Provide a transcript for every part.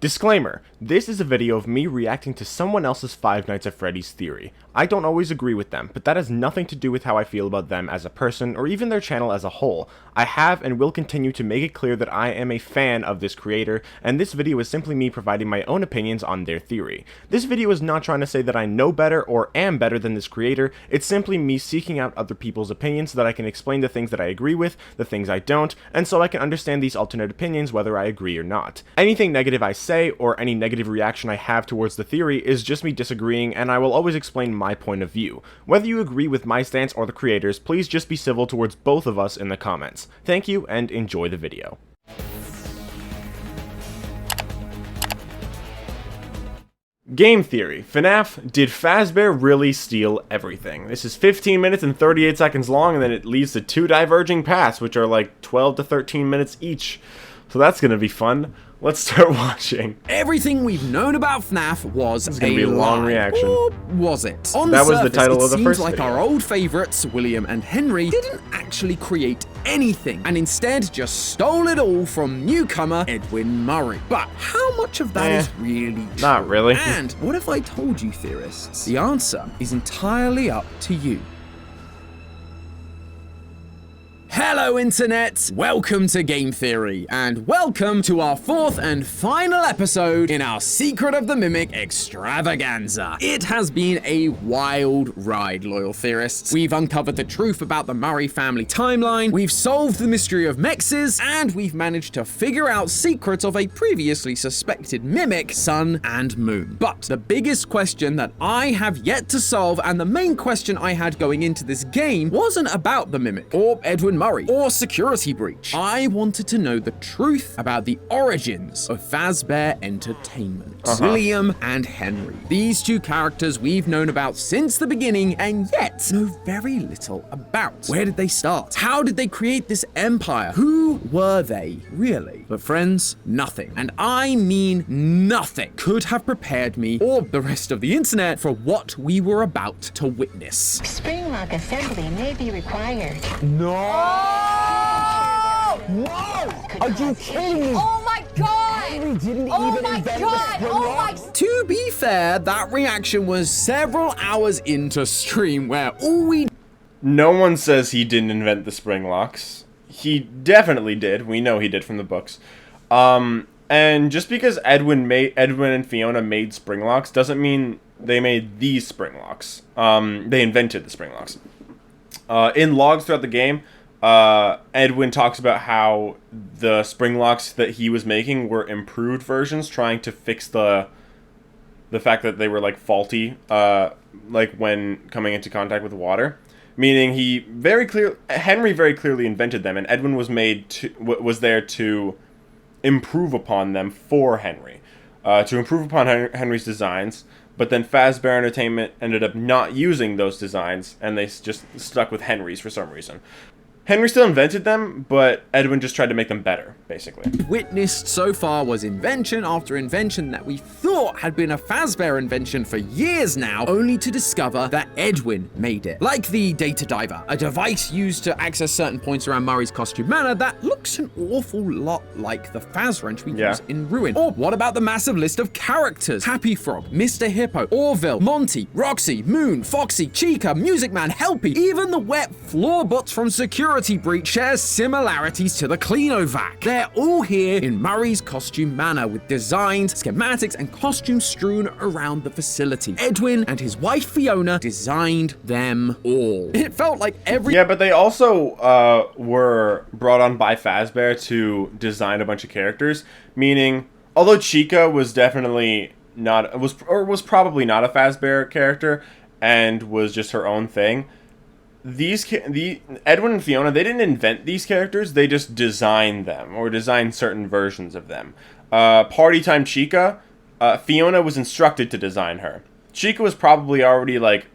Disclaimer, this is a video of me reacting to someone else's Five Nights at Freddy's theory. I don't always agree with them, but that has nothing to do with how I feel about them as a person, or even their channel as a whole. I have and will continue to make it clear that I am a fan of this creator, and this video is simply me providing my own opinions on their theory. This video is not trying to say that I know better or am better than this creator, it's simply me seeking out other people's opinions so that I can explain the things that I agree with, the things I don't, and so I can understand these alternate opinions whether I agree or not. Anything negative I say, or any negative reaction I have towards the theory is just me disagreeing, and I will always explain my point of view. Whether you agree with my stance or the creators, please just be civil towards both of us in the comments. Thank you, and enjoy the video. Game theory. FNAF, did Fazbear really steal everything? This is 15 minutes and 38 seconds long, and then it leads to two diverging paths, which are like 12 to 13 minutes each. So that's gonna be fun. Let's start watching. Everything we've known about FNAF was It's gonna be a long reaction. Or was it? On that the was surface, the title of the first seems like video. our old favorites, William and Henry, didn't actually create anything, and instead just stole it all from newcomer Edwin Murray. But how much of that is really true? Not really. And what if I told you, theorists? The answer is entirely up to you. Hello Internet! Welcome to Game Theory, and welcome to our fourth and final episode in our Secret of the Mimic extravaganza. It has been a wild ride, loyal theorists. We've uncovered the truth about the Murray family timeline, we've solved the mystery of mexes, and we've managed to figure out secrets of a previously suspected mimic, sun and moon. But the biggest question that I have yet to solve, and the main question I had going into this game, wasn't about the mimic, or Edwin Murray, or security breach. I wanted to know the truth about the origins of Fazbear Entertainment. William and Henry. These two characters we've known about since the beginning and yet know very little about. Where did they start? How did they create this empire? Who were they, really? But friends, nothing, and I mean nothing, could have prepared me or the rest of the internet for what we were about to witness. Spring lock assembly may be required. No! No! Are you kidding me? Oh my god! Henry didn't Oh even my invent god! the Oh my... To be fair, that reaction was several hours into stream where all we... No one says he didn't invent the spring locks. He definitely did. We know he did from the books. And just because Edwin and Fiona made spring locks doesn't mean they made these spring locks. They invented the spring locks. In logs throughout the game, Edwin talks about how the spring locks that he was making were improved versions, trying to fix the fact that they were like faulty, like when coming into contact with water. Meaning Henry very clearly invented them, and Edwin was was there to improve upon them for Henry, to improve upon Henry's designs. But then Fazbear Entertainment ended up not using those designs, and they just stuck with Henry's for some reason. Henry still invented them, but Edwin just tried to make them better, basically. witnessed so far was invention after invention that we thought had been a Fazbear invention for years now, only to discover that Edwin made it. Like the Data Diver, a device used to access certain points around Murray's costume manor that looks an awful lot like the Faz wrench we use in Ruin. Or what about the massive list of characters? Happy Frog, Mr. Hippo, Orville, Monty, Roxy, Moon, Foxy, Chica, Music Man, Helpy, even the wet floorbots from Security Breach shares similarities to the Cleanovac. They're all here in Murray's costume manor with designs, schematics, and costumes strewn around the facility. Edwin and his wife Fiona designed them all. It felt like every... Yeah, but they also were brought on by Fazbear to design a bunch of characters, meaning although Chica was definitely was probably not a Fazbear character and was just her own thing, Edwin and Fiona, they didn't invent these characters, they just designed them, or designed certain versions of them. Party Time Chica, Fiona was instructed to design her. Chica was probably already, like,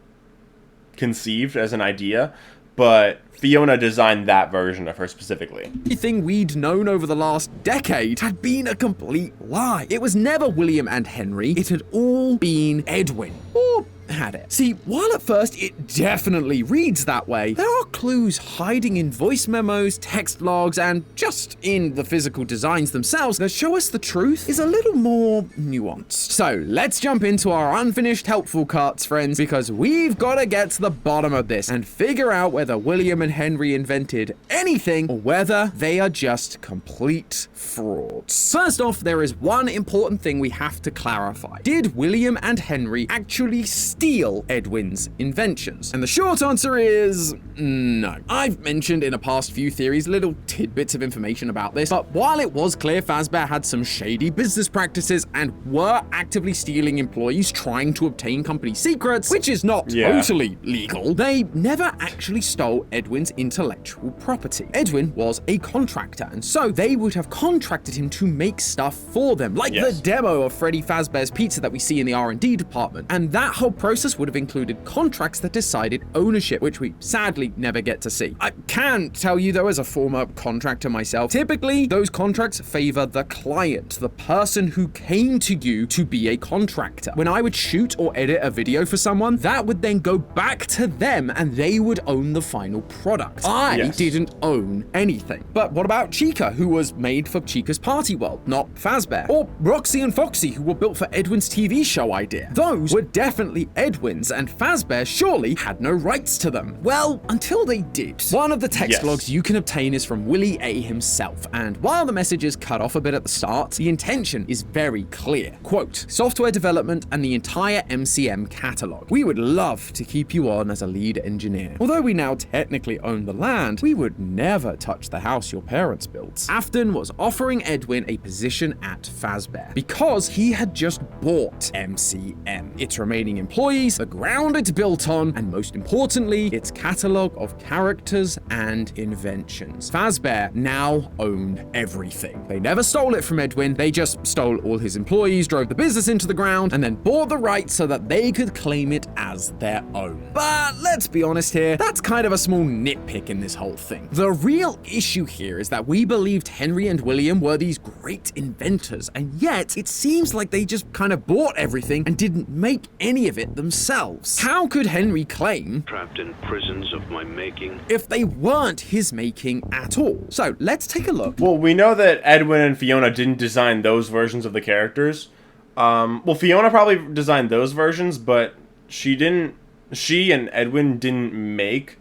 conceived as an idea, but Fiona designed that version of her specifically. Everything we'd known over the last decade had been a complete lie. It was never William and Henry, it had all been Edwin. Or had it. See, while at first it definitely reads that way, there are clues hiding in voice memos, text logs, and just in the physical designs themselves that show us the truth is a little more nuanced. So let's jump into our unfinished helpful carts, friends, because we've got to get to the bottom of this and figure out whether William and Henry invented anything or whether they are just complete frauds. First off, there is one important thing we have to clarify. Did William and Henry actually steal Edwin's inventions? And the short answer is no. I've mentioned in a past few theories little tidbits of information about this, but while it was clear Fazbear had some shady business practices and were actively stealing employees trying to obtain company secrets, which is not totally legal, they never actually stole Edwin's intellectual property. Edwin was a contractor, and so they would have contracted him to make stuff for them, like the demo of Freddy Fazbear's Pizza that we see in the R&D department. And that whole process would have included contracts that decided ownership, which we sadly never get to see. I can tell you though, as a former contractor myself, typically those contracts favor the client, the person who came to you to be a contractor. When I would shoot or edit a video for someone, that would then go back to them and they would own the final product. I didn't own anything. But what about Chica, who was made for Chica's Party World, not Fazbear? Or Roxy and Foxy, who were built for Edwin's TV show idea? Those were definitely Edwin's, and Fazbear surely had no rights to them. Well, until they did. One of the text logs you can obtain is from Willie A himself, and while the message is cut off a bit at the start, the intention is very clear. Quote, software development and the entire MCM catalog. We would love to keep you on as a lead engineer. Although we now technically own the land, we would never touch the house your parents built. Afton was offering Edwin a position at Fazbear because he had just bought MCM, its remaining employees, the ground it's built on, and most importantly, its catalog of characters and inventions. Fazbear now owned everything. They never stole it from Edwin, they just stole all his employees, drove the business into the ground, and then bought the rights so that they could claim it as their own. But let's be honest here, that's kind of a small nitpick in this whole thing. The real issue here is that we believed Henry and William were these great inventors, and yet it seems like they just kind of bought everything and didn't make any of it themselves. How could Henry claim trapped in prisons of my making if they weren't his making at all? So let's take a look. Well, we know that Edwin and Fiona didn't design those versions of the characters. Well, Fiona probably designed those versions, but she and Edwin didn't make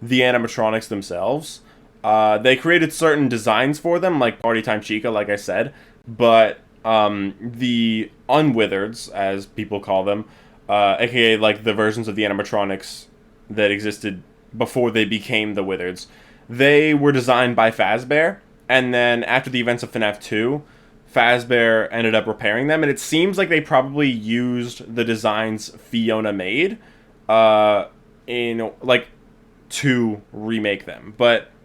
the animatronics themselves. They created certain designs for them, like Party Time Chica, like I said, but the unwithereds, as people call them, aka like the versions of the animatronics that existed before they became the withereds, they were designed by Fazbear, and then after the events of FNAF 2, Fazbear ended up repairing them, and it seems like they probably used the designs Fiona made to remake them,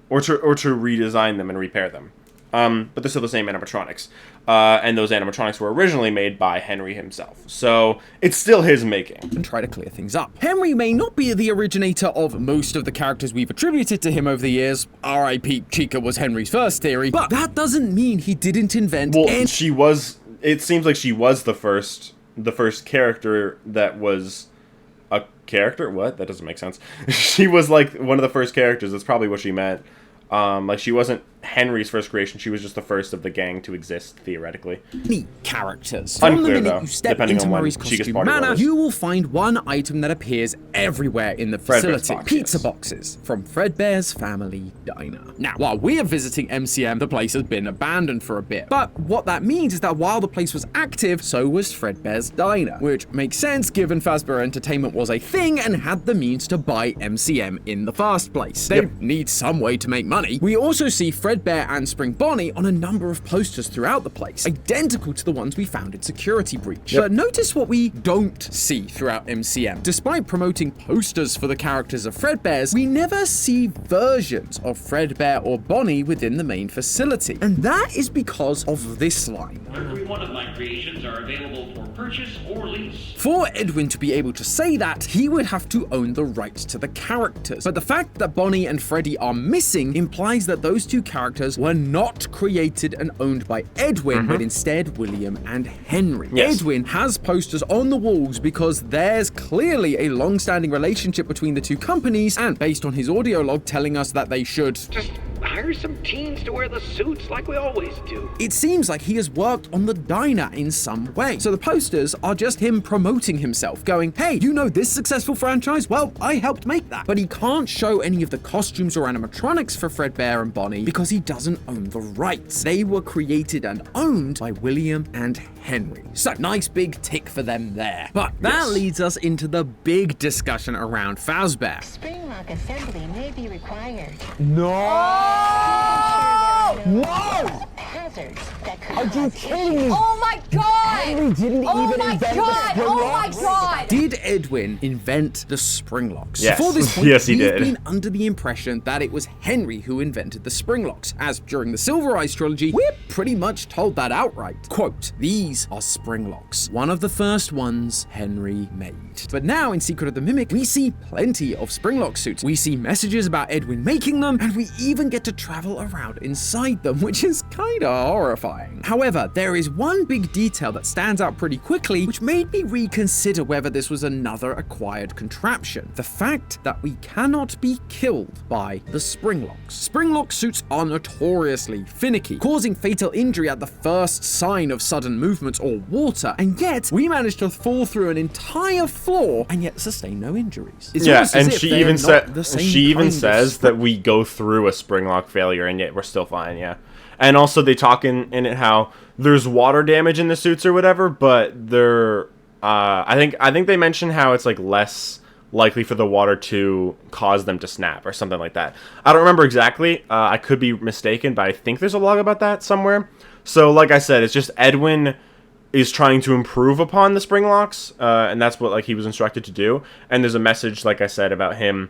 or to redesign them and repair them. But they're still the same animatronics. And those animatronics were originally made by Henry himself. So it's still his making. And try to clear things up. Henry may not be the originator of most of the characters we've attributed to him over the years. R.I.P. Chica was Henry's first theory. But that doesn't mean he didn't invent she was... It seems like she was the first character that was... A character? What? That doesn't make sense. She was like one of the first characters. That's probably what she meant. Like she wasn't Henry's first creation, she was just the first of the gang to exist, theoretically. Neat characters. From the minute you step into Murray's costume manor, you will find one item that appears everywhere in the facility. Pizza boxes from Fredbear's family diner. Now, while we are visiting MCM, the place has been abandoned for a bit. But what that means is that while the place was active, so was Fredbear's diner, which makes sense given Fazbear Entertainment was a thing and had the means to buy MCM in the first place. They need some way to make money. We also see Fredbear and Spring Bonnie on a number of posters throughout the place, identical to the ones we found in Security Breach. But notice what we don't see throughout MCM. Despite promoting posters for the characters of Fredbears, we never see versions of Fredbear or Bonnie within the main facility. And that is because of this line. Every one of my creations are available for purchase or lease. For Edwin to be able to say that, he would have to own the rights to the characters. But the fact that Bonnie and Freddy are missing implies that those two characters characters were not created and owned by Edwin, but instead William and Henry. Yes. Edwin has posters on the walls because there's clearly a long-standing relationship between the two companies, and based on his audio log telling us that they should Just hire some teens to wear the suits like we always do. it seems like he has worked on the diner in some way. So the posters are just him promoting himself, going, hey, you know this successful franchise? Well, I helped make that. But he can't show any of the costumes or animatronics for Fredbear and Bonnie because he doesn't own the rights. They were created and owned by William and Henry. So nice big tick for them there. But that leads us into the big discussion around Fazbear. Spring lock assembly may be required. No! Hazards that could Are you cause kidding me? Oh my god! Henry didn't Oh even my invent god! the Oh my spring god! Did Edwin invent the spring locks? Yes. Before this point, Yes, he we've did. been under the impression that it was Henry who invented the spring locks, as during the Silver Eyes trilogy, we're pretty much told that outright. Quote, these are spring locks, one of the first ones Henry made. But now in Secret of the Mimic, we see plenty of spring lock suits. We see messages about Edwin making them, and we even get to travel around inside them, which is kinda horrifying. However, there is one big detail that stands out pretty quickly, which made me reconsider whether this was another acquired contraption. The fact that we cannot be killed by the spring locks. Spring lock suits are notoriously finicky, causing fatal injury at the first sign of sudden movement or water, and yet we managed to fall through an entire floor and yet sustain no injuries. It's Yeah, almost as and if she they're even not said the same she even kind of says spring- that we go through a spring lock failure and yet we're still fine. Yeah, and also they talk in it how there's water damage in the suits or whatever, but they're I think they mention how it's like less likely for the water to cause them to snap or something like that. I don't remember exactly. I could be mistaken, but I think there's a log about that somewhere. So like I said, it's just Edwin is trying to improve upon the spring locks, and that's what like he was instructed to do. And there's a message, like I said, about him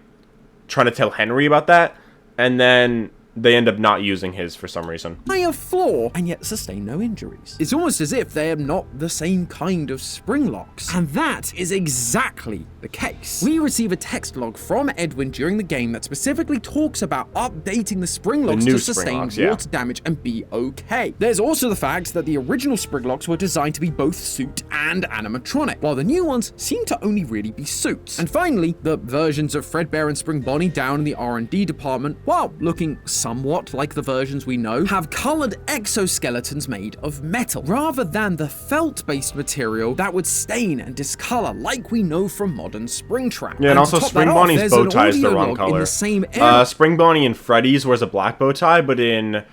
trying to tell Henry about that, and then they end up not using his for some reason. Entire floor and yet sustain no injuries. It's almost as if they are not the same kind of spring locks. And that is exactly the case. We receive a text log from Edwin during the game that specifically talks about updating the spring locks new to spring sustain locks, yeah. water damage and be okay. There's also the fact that the original spring locks were designed to be both suit and animatronic, while the new ones seem to only really be suits. And finally, the versions of Fredbear and Spring Bonnie down in the R&D department, while looking somewhat like the versions we know, have colored exoskeletons made of metal, rather than the felt-based material that would stain and discolor like we know from modern Springtrap. Yeah, and also to top Spring that off, Bonnie's there's bow an tie is the audio wrong log color. in the same area. Spring Bonnie and Freddy's wears a black bow tie, but in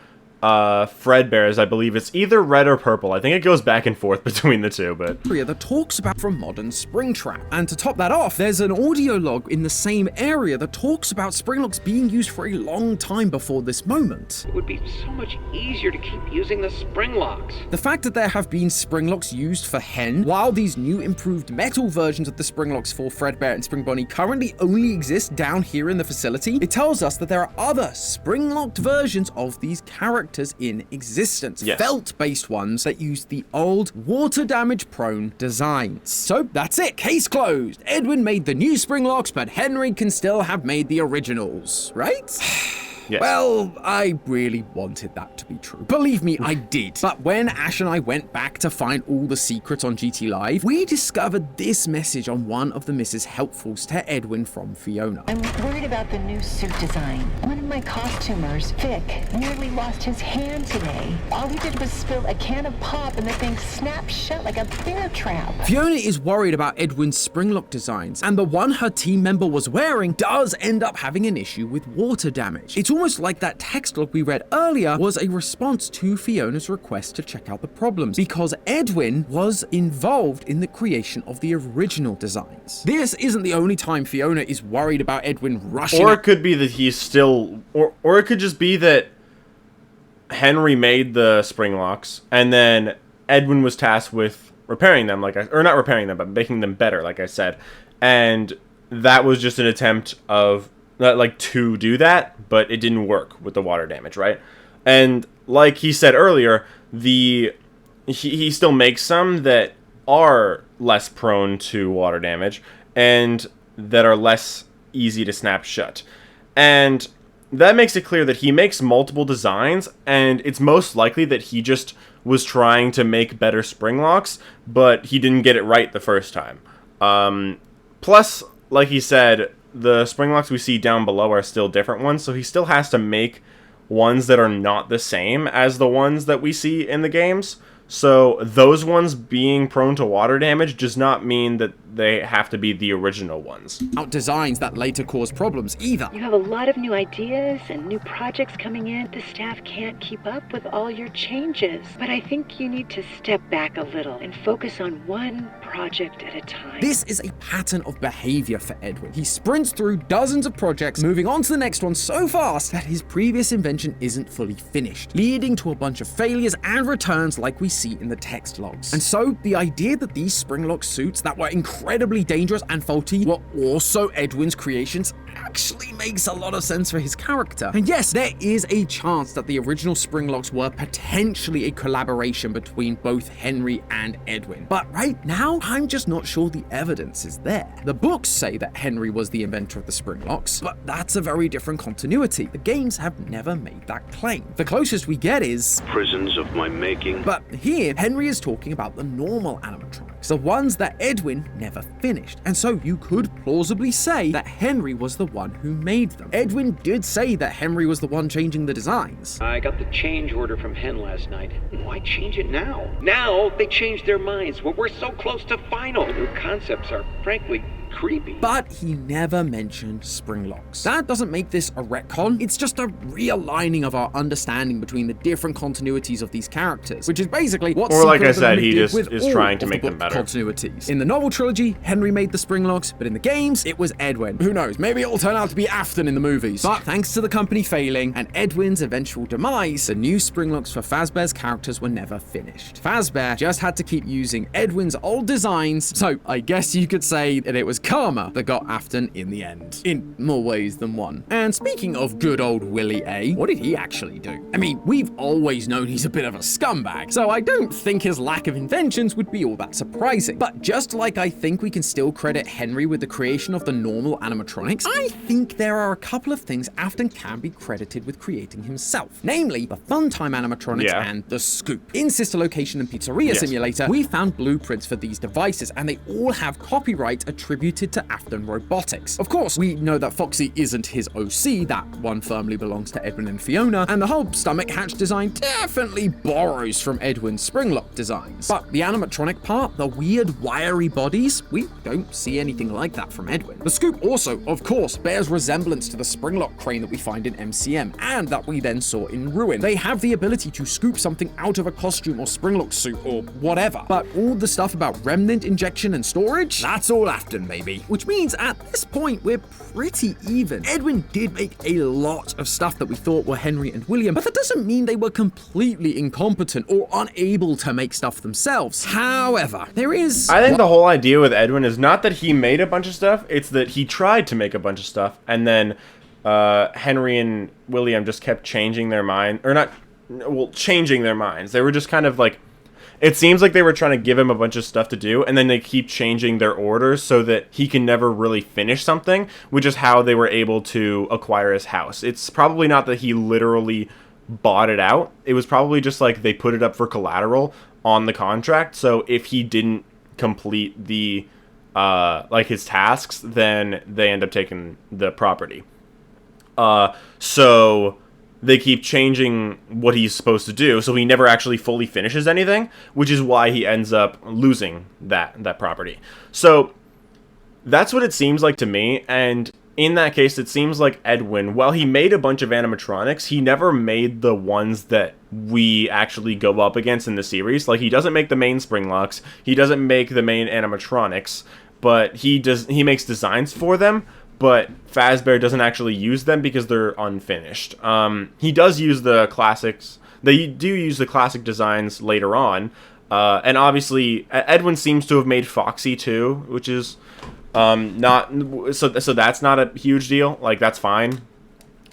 Fredbear's, I believe it's either red or purple. I think it goes back and forth between the two, but That talks about from modern Springtrap. And to top that off, there's an audio log in the same area that talks about spring locks being used for a long time before this moment. It would be so much easier to keep using the spring locks. The fact that there have been spring locks used for Hen, while these new improved metal versions of the spring locks for Fredbear and Spring Bonnie currently only exist down here in the facility, it tells us that there are other spring locked versions of these characters in existence. Yes. Felt-based ones that use the old water damage prone designs. So that's it, case closed. Edwin made the new spring locks, but Henry can still have made the originals, right? yes. Well, I really wanted that to be true. Believe me, I did. But when Ash and I went back to find all the secrets on GT Live, we discovered this message on one of the Mrs. Helpfuls to Edwin from Fiona. I'm worried about the new suit design. One of my costumers, Vic, nearly lost his hand today. All he did was spill a can of pop and the thing snapped shut like a bear trap. Fiona is worried about Edwin's springlock designs, and the one her team member was wearing does end up having an issue with water damage. It's almost like that text log we read earlier was a response to Fiona's request to check out the problems, because Edwin was involved in the creation of the original designs. This isn't the only time Fiona is worried about Edwin rushing Or it could be that he's still, or it could just be that Henry made the spring locks, and then Edwin was tasked with repairing them, or not repairing them, but making them better, like I said. And that was just an attempt of, to do that, but it didn't work with the water damage, right? And like he said earlier, he still makes some that are less prone to water damage, and that are less easy to snap shut. And that makes it clear that he makes multiple designs, and it's most likely that he just was trying to make better spring locks, but he didn't get it right the first time. Plus, like he said, the spring locks we see down below are still different ones, so he still has to make ones that are not the same as the ones that we see in the games. So those ones being prone to water damage does not mean that they have to be the original ones. Out designs that later cause problems either. You have a lot of new ideas and new projects coming in. The staff can't keep up with all your changes. But I think you need to step back a little and focus on one project at a time. This is a pattern of behavior for Edwin. He sprints through dozens of projects, moving on to the next one so fast that his previous invention isn't fully finished, leading to a bunch of failures and returns like we see in the text logs. And so the idea that these springlock suits that were incredibly dangerous and faulty were also Edwin's creations actually makes a lot of sense for his character. And yes, there is a chance that the original springlocks were potentially a collaboration between both Henry and Edwin. But right now, I'm just not sure the evidence is there. The books say that Henry was the inventor of the springlocks, but that's a very different continuity. The games have never made that claim. The closest we get is Prisons of my making. but here, Henry is talking about the normal animatronics, the ones that Edwin never finished. And so you could plausibly say that Henry was the one who made them. Edwin did say that Henry was the one changing the designs. I got the change order from Hen last night. Why change it now? Now they changed their minds. Well, we're so close to final. The new concepts are frankly creepy. But he never mentioned springlocks. That doesn't make this a retcon, it's just a realigning of our understanding between the different continuities of these characters, which is basically what Or like Secret I of the said, Mimic he did just with is all trying to of make the them book better. continuities. In the novel trilogy, Henry made the springlocks, but in the games, it was Edwin. Who knows, maybe it'll turn out to be Afton in the movies. But thanks to the company failing and Edwin's eventual demise, the new springlocks for Fazbear's characters were never finished. Fazbear just had to keep using Edwin's old designs, so I guess you could say that it was karma that got Afton in the end, in more ways than one. And speaking of good old Willie A, what did he actually do? I mean, we've always known he's a bit of a scumbag, so I don't think his lack of inventions would be all that surprising. But just like I think we can still credit Henry with the creation of the normal animatronics, I think there are a couple of things Afton can be credited with creating himself, namely the Funtime animatronics and the Scoop. In Sister Location and Pizzeria Simulator, we found blueprints for these devices, and they all have copyright attributed to Afton Robotics. Of course, we know that Foxy isn't his OC, that one firmly belongs to Edwin and Fiona, and the whole stomach hatch design definitely borrows from Edwin's springlock designs. But the animatronic part, the weird wiry bodies, we don't see anything like that from Edwin. The Scoop also, of course, bears resemblance to the springlock crane that we find in MCM, and that we then saw in Ruin. They have the ability to scoop something out of a costume or springlock suit or whatever. But all the stuff about remnant injection and storage, that's all Afton, baby. Which means at this point, we're pretty even. Edwin did make a lot of stuff that we thought were Henry and William, but that doesn't mean they were completely incompetent or unable to make stuff themselves. However, there is... I think the whole idea with Edwin is not that he made a bunch of stuff, it's that he tried to make a bunch of stuff, and then Henry and William just kept changing their mind, or not, well, changing their minds. They were just kind of like, it seems like they were trying to give him a bunch of stuff to do, and then they keep changing their orders so that he can never really finish something, which is how they were able to acquire his house. It's probably not that he literally bought it out. It was probably just like they put it up for collateral on the contract, so if he didn't complete the, like his tasks, then they end up taking the property. So they keep changing what he's supposed to do, so he never actually fully finishes anything, which is why he ends up losing that property. So that's what it seems like to me, and in that case, it seems like Edwin, while he made a bunch of animatronics, he never made the ones that we actually go up against in the series. Like, he doesn't make the main springlocks, he doesn't make the main animatronics, but he makes designs for them, but Fazbear doesn't actually use them because they're unfinished. He does use the classics. They do use the classic designs later on. And obviously, Edwin seems to have made Foxy too, which is not... So that's not a huge deal. Like, that's fine.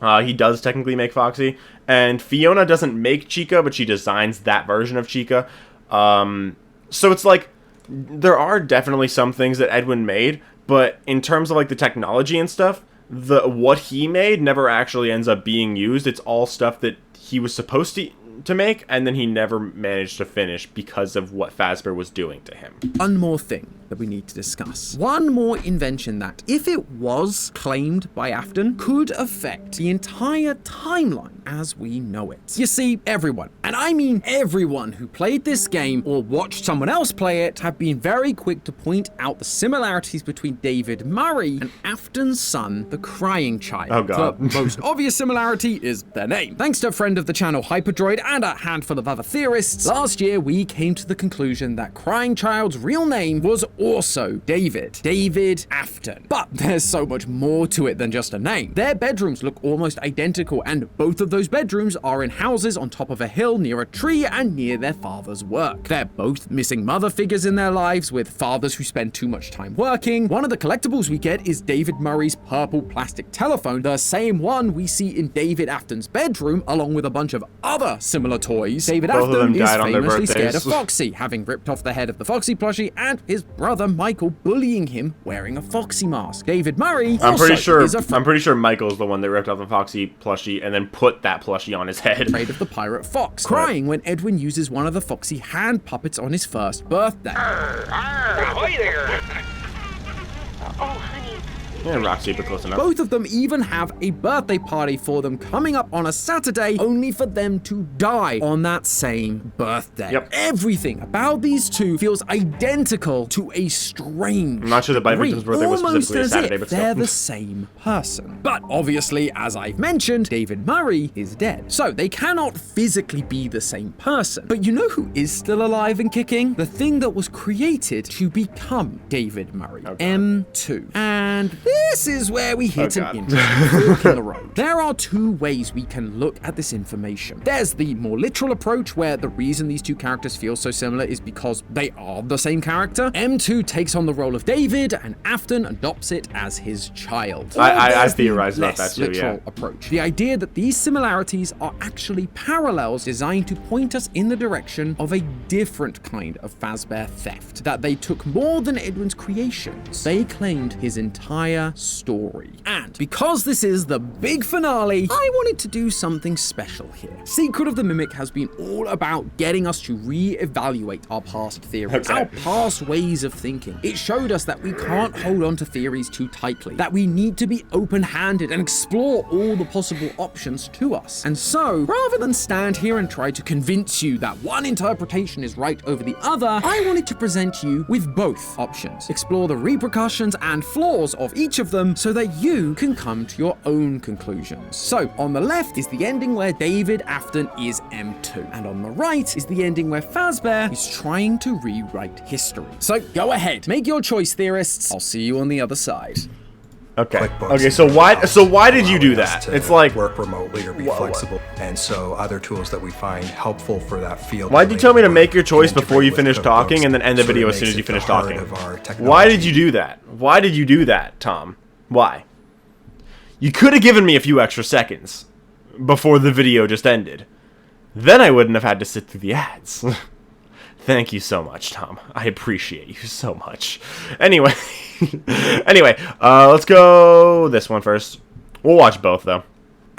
He does technically make Foxy. And Fiona doesn't make Chica, but she designs that version of Chica. So it's like, there are definitely some things that Edwin made, but in terms of like the technology and stuff, what he made never actually ends up being used. It's all stuff that he was supposed to make, and then he never managed to finish because of what Fazbear was doing to him. One more thing that we need to discuss. One more invention that, if it was claimed by Afton, could affect the entire timeline as we know it. You see, everyone, and I mean everyone who played this game or watched someone else play it, have been very quick to point out the similarities between David Murray and Afton's son, the Crying Child. Oh god. The most obvious similarity is their name. Thanks to a friend of the channel, Hyperdroid, and a handful of other theorists, last year we came to the conclusion that Crying Child's real name was also David Afton. But there's so much more to it than just a name. Their bedrooms look almost identical, and both of those bedrooms are in houses on top of a hill near a tree and near their father's work. They're both missing mother figures in their lives, with fathers who spend too much time working. One of the collectibles we get is David Murray's purple plastic telephone, the same one we see in David Afton's bedroom, along with a bunch of other similar toys. David Both of them Afton is died on their famously scared birthdays. of Foxy, having ripped off the head of the Foxy plushie, and his brother Michael bullying him wearing a Foxy mask. David Murray I'm pretty sure is Michael's the one that ripped off the Foxy plushie and then put that plushie on his head. afraid of the pirate fox, crying when Edwin uses one of the Foxy hand puppets on his first birthday. Ahoy there! Oh, honey. Yeah, rock super close enough. Both of them even have a birthday party for them coming up on a Saturday, only for them to die on that same birthday. Yep. Everything about these two feels identical to a strange I'm not sure the bite degree, victim's birthday was almost specifically a as Saturday, if but they're still. the same person. But obviously, as I've mentioned, David Murray is dead, so they cannot physically be the same person. But you know who is still alive and kicking? The thing that was created to become David Murray, M2. And this is where we hit Oh, an God. interesting fork in the road. There are two ways we can look at this information. There's the more literal approach, where the reason these two characters feel so similar is because they are the same character. M2 takes on the role of David, and Afton adopts it as his child. Or I there's the theorized about less that too, literal yeah. approach. The idea that these similarities are actually parallels designed to point us in the direction of a different kind of Fazbear theft. That they took more than Edwin's creations. They claimed his entire story. And because this is the big finale, I wanted to do something special here. Secret of the Mimic has been all about getting us to re-evaluate our past theories, our past ways of thinking. It showed us that we can't hold on to theories too tightly, that we need to be open-handed and explore all the possible options to us. And so, rather than stand here and try to convince you that one interpretation is right over the other, I wanted to present you with both options, explore the repercussions and flaws of each of them so that you can come to your own conclusions. So, on the left is the ending where David Afton is M2, and on the right is the ending where Fazbear is trying to rewrite history. So, go ahead, make your choice, theorists. I'll see you on the other side. Okay. QuickBooks Okay. So why did you do allowing us that? to It's like, work remotely or be flexible, and so other tools that we find helpful for that field. why'd you tell me to make your choice integrate before you with finished QuickBooks, talking and then end the so it video as makes soon as you it the finished heart talking? of our Why technology. did you do that? Why did you do that, Tom? Why? You could have given me a few extra seconds before the video just ended. Then I wouldn't have had to sit through the ads. Thank you so much, Tom. I appreciate you so much. Anyway, let's go this one first. We'll watch both, though.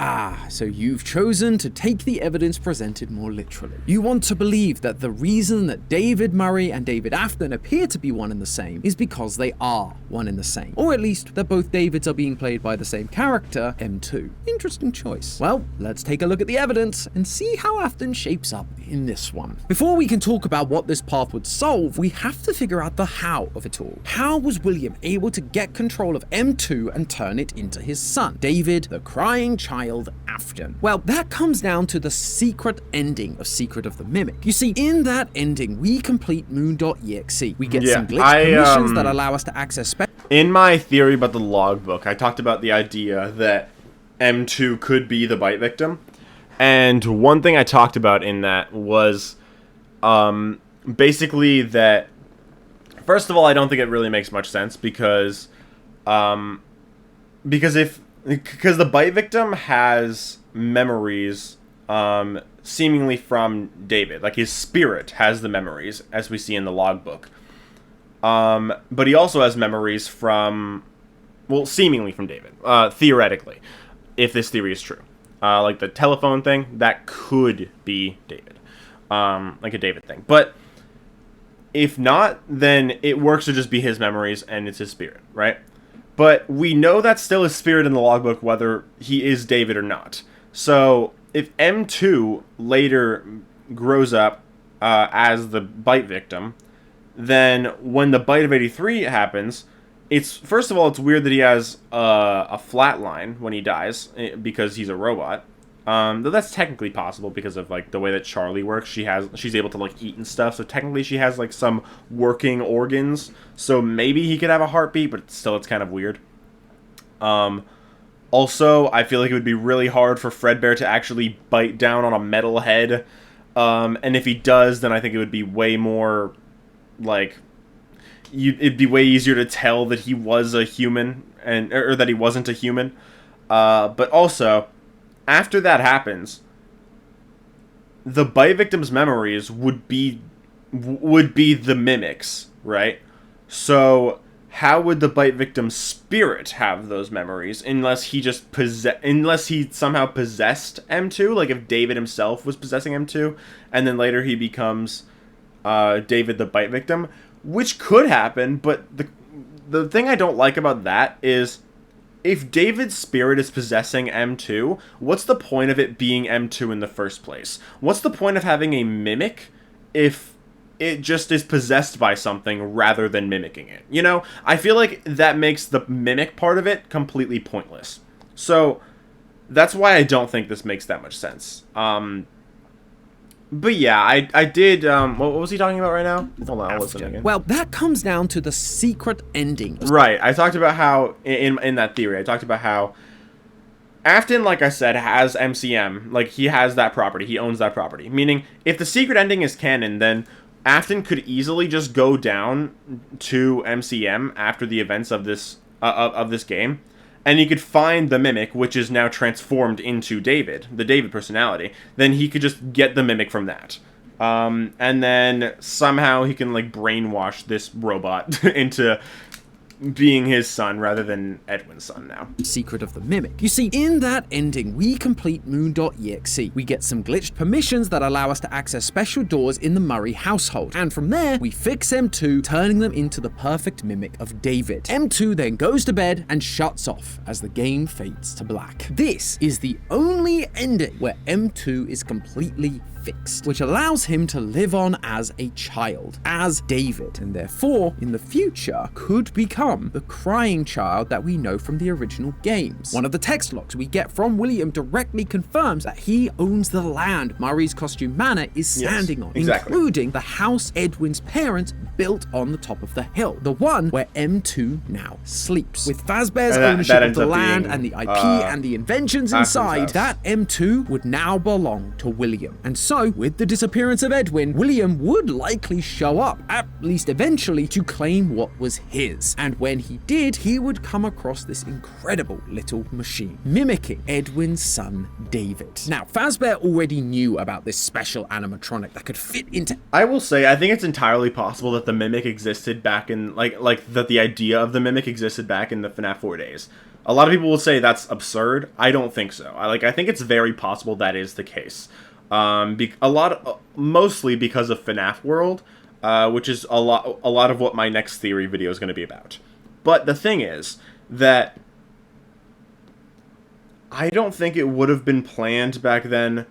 Ah, so you've chosen to take the evidence presented more literally. You want to believe that the reason that David Murray and David Afton appear to be one and the same is because they are one and the same. Or at least that both Davids are being played by the same character, M2. Interesting choice. Well, let's take a look at the evidence and see how Afton shapes up in this one. Before we can talk about what this path would solve, we have to figure out the how of it all. How was William able to get control of M2 and turn it into his son, David, the Crying Child Afton? Well, that comes down to the secret ending of Secret of the Mimic. You see, in that ending, we complete moon.exe. We get some glitch permissions that allow us to access In my theory about the logbook, I talked about the idea that M2 could be the bite victim. And one thing I talked about in that was basically that, first of all, I don't think it really makes much sense because the bite victim has memories seemingly from David. Like, his spirit has the memories, as we see in the logbook. But he also has memories from... Well, seemingly from David, theoretically, if this theory is true. Like the telephone thing, that could be David. Like a David thing. But if not, then it works to just be his memories and it's his spirit, right? But we know that's still his spirit in the logbook, whether he is David or not. So if M2 later grows up as the bite victim, then when the bite of 83 happens, it's first of all, it's weird that he has a flat line when he dies because he's a robot. Though that's technically possible because of like the way that Charlie works. She's able to like eat and stuff, so technically she has like some working organs. So maybe he could have a heartbeat, but still it's kind of weird. Also, I feel like it would be really hard for Fredbear to actually bite down on a metal head. And if he does, then I think it would be way more, like, it'd be way easier to tell that he was a human, or that he wasn't a human. But also, after that happens, the bite victim's memories would be the mimics, right? So how would the bite victim's spirit have those memories unless he somehow possessed M2? Like if David himself was possessing M2, and then later he becomes David the bite victim, which could happen. But the thing I don't like about that is if David's spirit is possessing M2, what's the point of it being M2 in the first place? What's the point of having a mimic if it just is possessed by something rather than mimicking it? You know, I feel like that makes the mimic part of it completely pointless. So that's why I don't think this makes that much sense. But yeah, I did, what was he talking about right now? Hold on, I'll listen again. Well, that comes down to the secret ending. Right, I talked about how, in that theory, I talked about how Afton, like I said, has MCM. Like, he has that property, he owns that property. Meaning, if the secret ending is canon, then Afton could easily just go down to MCM after the events of this game, and he could find the mimic, which is now transformed into David, the David personality. Then he could just get the mimic from that. And then somehow he can, like, brainwash this robot into being his son rather than Edwin's son now. Secret of the Mimic. You see, in that ending, we complete moon.exe. We get some glitched permissions that allow us to access special doors in the Murray household. And from there, we fix M2, turning them into the perfect mimic of David. M2 then goes to bed and shuts off as the game fades to black. This is the only ending where M2 is completely fixed, which allows him to live on as a child, as David, and therefore, in the future, could become the crying child that we know from the original games. One of the text logs we get from William directly confirms that he owns the land Murray's costume manor is standing on, including the house Edwin's parents built on the top of the hill, the one where M2 now sleeps. With Fazbear's ownership of the land and the IP and the inventions inside, that M2 would now belong to William. And so, with the disappearance of Edwin, William would likely show up, at least eventually, to claim what was his. And when he did, he would come across this incredible little machine, mimicking Edwin's son, David. Now, Fazbear already knew about this special animatronic that could fit into... I will say, I think it's entirely possible that the mimic existed back in, like that the idea of the mimic existed back in the FNAF 4 days. A lot of people will say that's absurd. I don't think so. I think it's very possible that is the case. Mostly because of FNAF World, which is a lot of what my next theory video is going to be about. But the thing is that I don't think it would have been planned back then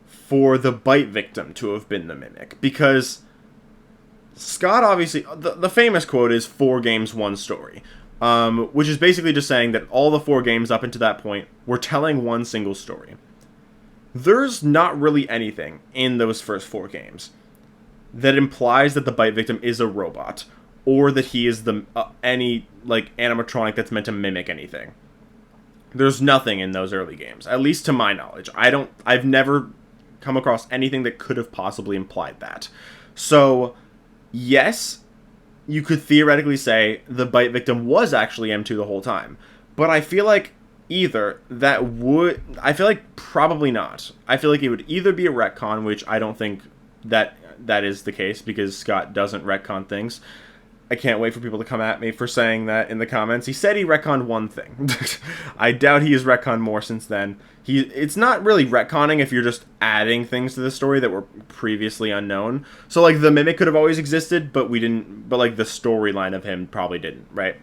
for the bite victim to have been the mimic, because Scott obviously, the famous quote is 4 games, 1 story, which is basically just saying that all the 4 games up until that point were telling one single story. There's not really anything in those first 4 games that implies that the bite victim is a robot, or that he is any animatronic that's meant to mimic anything. There's nothing in those early games, at least to my knowledge. I've never come across anything that could have possibly implied that. So, yes, you could theoretically say the bite victim was actually M2 the whole time, but I feel like probably not. I feel like it would either be a retcon, which I don't think that is the case, because Scott doesn't retcon things. I can't wait for people to come at me for saying that in the comments. He said he retconned one thing. I doubt he has retconned more since then. It's not really retconning if you're just adding things to the story that were previously unknown. So, like, the Mimic could have always existed, but we didn't, but, like, the storyline of him probably didn't, right?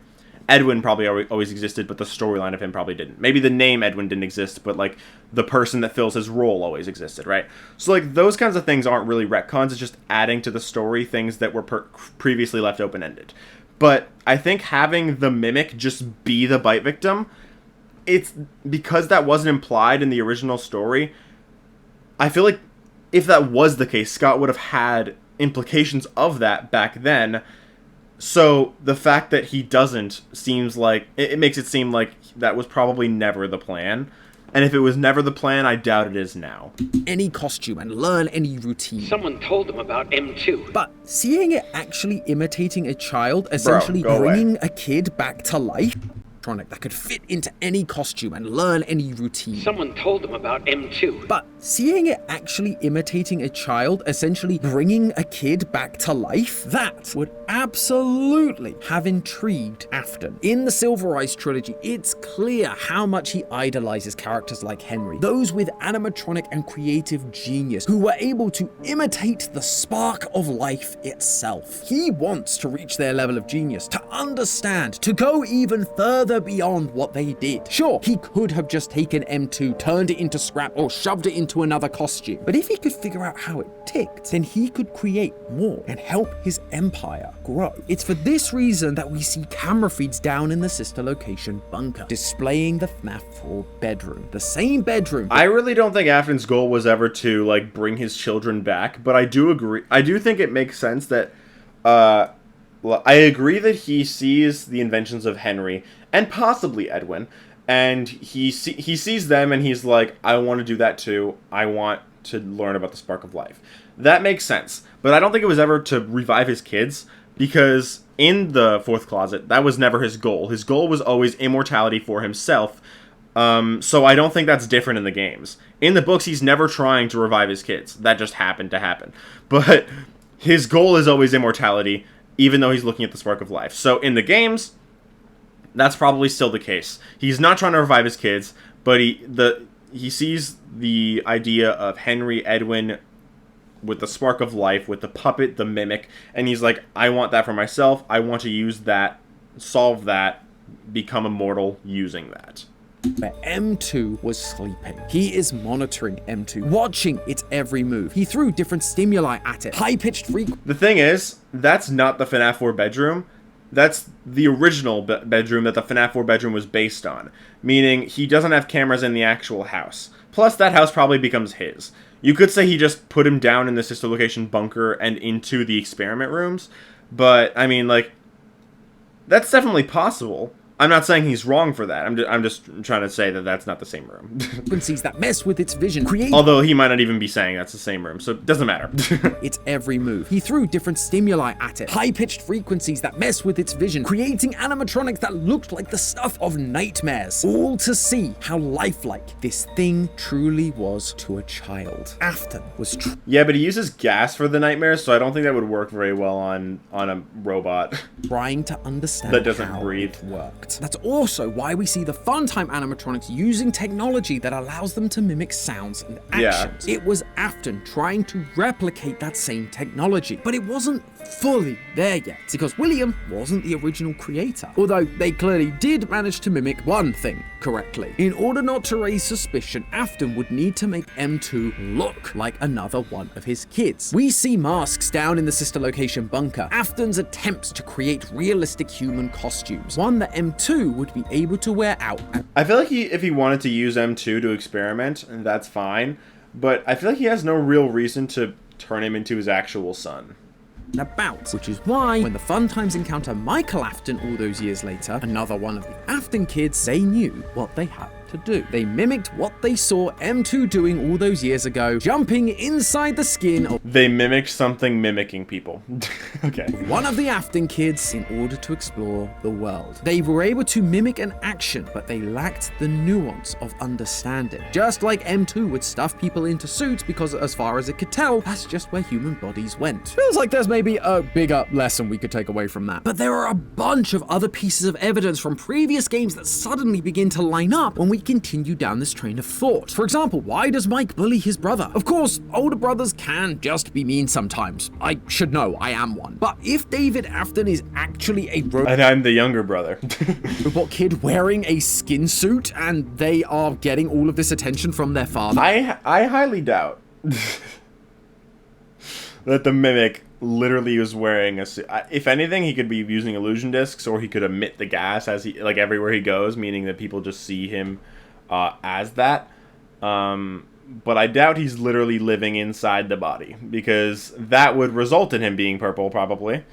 Edwin probably always existed, but the storyline of him probably didn't. Maybe the name Edwin didn't exist, but, like, the person that fills his role always existed, right? So, like, those kinds of things aren't really retcons. It's just adding to the story things that were previously left open-ended. But I think having the Mimic just be the bite victim, it's because that wasn't implied in the original story. I feel like if that was the case, Scott would have had implications of that back then. So the fact that he doesn't seems like it makes it seem like that was probably never the plan. And if it was never the plan, I doubt it is now. Any costume and learn any routine. Someone told him about M2. But seeing it actually imitating a child, essentially bringing a kid back to life, that could fit into any costume and learn any routine. Someone told him about M2. But seeing it actually imitating a child, essentially bringing a kid back to life, that would absolutely have intrigued Afton. In the Silver Eyes trilogy, it's clear how much he idolizes characters like Henry, those with animatronic and creative genius, who were able to imitate the spark of life itself. He wants to reach their level of genius, to understand, to go even further beyond what they did. Sure, he could have just taken M2, turned it into scrap, or shoved it into another costume. But if he could figure out how it ticked, then he could create more and help his empire grow. It's for this reason that we see camera feeds down in the sister location bunker, displaying the FNAF 4 bedroom. The same bedroom. I really don't think Afton's goal was ever to, like, bring his children back, but I do agree. I do think it makes sense that, I agree that he sees the inventions of Henry and possibly Edwin, and he sees them and he's like, I want to do that too. I want to learn about the spark of life. That makes sense, but I don't think it was ever to revive his kids, because in the fourth closet, that was never his goal. His goal was always immortality for himself, so I don't think that's different in the games. In the books, he's never trying to revive his kids. That just happened to happen. But his goal is always immortality, even though he's looking at the spark of life. So in the games, that's probably still the case. He's not trying to revive his kids, but he sees the idea of Henry, Edwin, with the spark of life, with the puppet, the Mimic, and he's like, I want that for myself. I want to use that, solve that, become immortal using that. Where M2 was sleeping. He is monitoring M2, watching its every move. He threw different stimuli at it, high-pitched frequency. The thing is, that's not the FNAF 4 bedroom. That's the original bedroom that the FNAF 4 bedroom was based on. Meaning, he doesn't have cameras in the actual house. Plus, that house probably becomes his. You could say he just put him down in the sister location bunker and into the experiment rooms. But, I mean, like, that's definitely possible. I'm not saying he's wrong for that. I'm just trying to say that that's not the same room. Frequencies that mess with its vision, Although he might not even be saying that's the same room, so it doesn't matter. its every move. He threw different stimuli at it, high-pitched frequencies that mess with its vision, creating animatronics that looked like the stuff of nightmares, all to see how lifelike this thing truly was to a child. Afton was yeah, but he uses gas for the nightmares, so I don't think that would work very well on a robot. Trying to understand that doesn't how breathe. It worked. That's also why we see the Funtime animatronics using technology that allows them to mimic sounds and actions. Yeah. It was Afton trying to replicate that same technology, but it wasn't fully there yet, because William wasn't the original creator. Although they clearly did manage to mimic one thing correctly. In order not to raise suspicion, Afton would need to make M2 look like another one of his kids. We see masks down in the sister location bunker, Afton's attempts to create realistic human costumes, one that M2 would be able to wear out. I feel like if he wanted to use M2 to experiment, that's fine, but I feel like he has no real reason to turn him into his actual son. About, which is why when the Funtimes encounter Michael Afton all those years later, another one of the Afton kids, they knew what they had to do. They mimicked what they saw M2 doing all those years ago, jumping inside the skin of They mimicked something mimicking people. Okay. one of the Afton kids in order to explore the world. They were able to mimic an action, but they lacked the nuance of understanding. Just like M2 would stuff people into suits because as far as it could tell, that's just where human bodies went. Feels like there's maybe a bigger lesson we could take away from that. But there are a bunch of other pieces of evidence from previous games that suddenly begin to line up when we continue down this train of thought. For example, why does Mike bully his brother? Of course, older brothers can just be mean sometimes. I should know, I am one. But if David Afton is actually a And I'm the younger brother. robot kid wearing a skin suit and they are getting all of this attention from their father, I highly doubt that the mimic literally was wearing a suit. If anything, he could be using illusion discs, or he could emit the gas as he everywhere he goes, meaning that people just see him as that. But I doubt he's literally living inside the body, because that would result in him being purple, probably,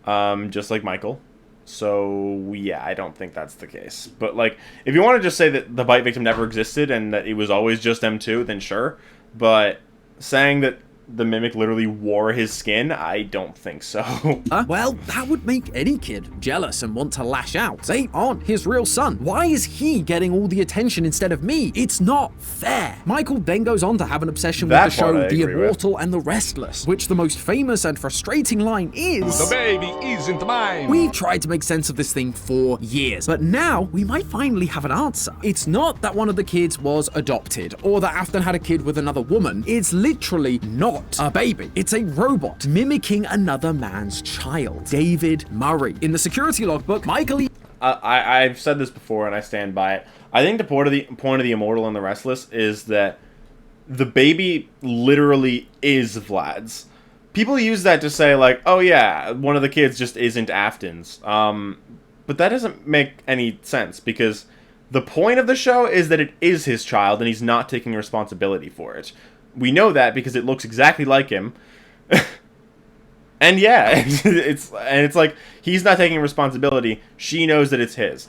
just like Michael. So yeah, I don't think that's the case. But like, if you want to just say that the bite victim never existed and that it was always just M2, then sure. But saying that the mimic literally wore his skin, I don't think so. well, that would make any kid jealous and want to lash out. They aren't his real son. Why is he getting all the attention instead of me? It's not fair. Michael then goes on to have an obsession with the show The Immortal and the Restless, which the most famous and frustrating line is, "The baby isn't mine." We've tried to make sense of this thing for years, but now we might finally have an answer. It's not that one of the kids was adopted, or that Afton had a kid with another woman. It's literally not a baby. It's a robot mimicking another man's child. David Murray. In the security logbook, Michael I've said this before and I stand by it. I think the point of the Immortal and the Restless is that the baby literally is Vlad's. People use that to say like, oh yeah, one of the kids just isn't Afton's. But that doesn't make any sense, because the point of the show is that it is his child and he's not taking responsibility for it. We know that because it looks exactly like him. And yeah, it's like he's not taking responsibility. She knows that it's his.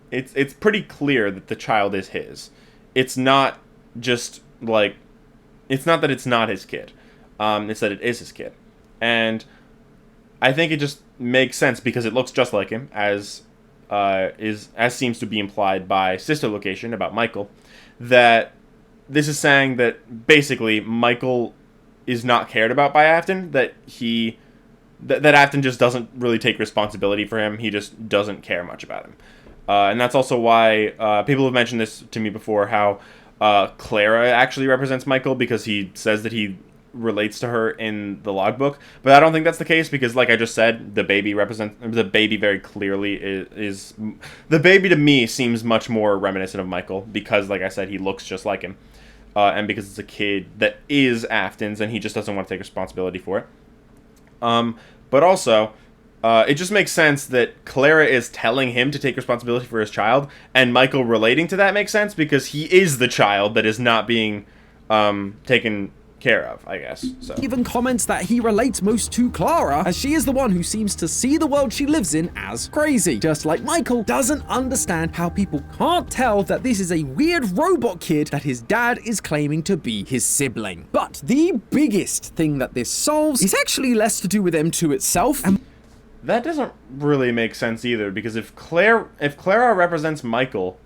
It's pretty clear that the child is his. It's not just like, it's not that it's not his kid. It's that it is his kid. And I think it just makes sense because it looks just like him, as seems to be implied by sister location about Michael, that this is saying that basically Michael is not cared about by Afton, that Afton just doesn't really take responsibility for him. He just doesn't care much about him. And that's also why people have mentioned this to me before, how Clara actually represents Michael, because he says that he relates to her in the logbook. But I don't think that's the case, because like I just said, the baby very clearly is the baby to me seems much more reminiscent of Michael, because like I said, he looks just like him. And because it's a kid that is Afton's and he just doesn't want to take responsibility for it. But also, it just makes sense that Clara is telling him to take responsibility for his child, and Michael relating to that makes sense because he is the child that is not being taken care of, I guess. So even comments that he relates most to Clara, as she is the one who seems to see the world she lives in as crazy. Just like Michael doesn't understand how people can't tell that this is a weird robot kid that his dad is claiming to be his sibling. But the biggest thing that this solves is actually less to do with M2 itself, and that doesn't really make sense either, because if Clara represents Michael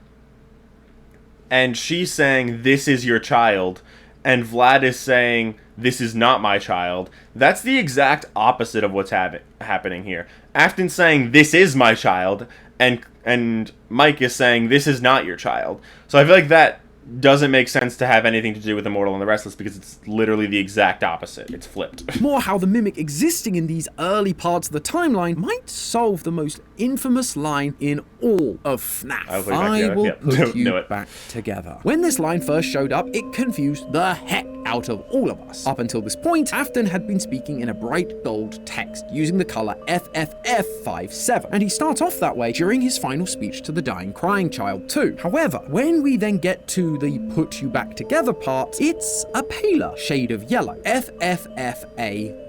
and she's saying this is your child, and Vlad is saying, this is not my child, that's the exact opposite of what's happening here. Afton's saying, this is my child, and Mike is saying, this is not your child. So I feel like that doesn't make sense to have anything to do with Immortal and the Restless, because it's literally the exact opposite. It's flipped. More how the mimic existing in these early parts of the timeline might solve the most infamous line in all of FNAF. I will put you back together. When this line first showed up, it confused the heck out of all of us. Up until this point, Afton had been speaking in a bright gold text using the color FFF57, and he starts off that way during his final speech to the dying crying child too. However, when we then get to to the put you back together part, it's a paler shade of yellow, FFFA0.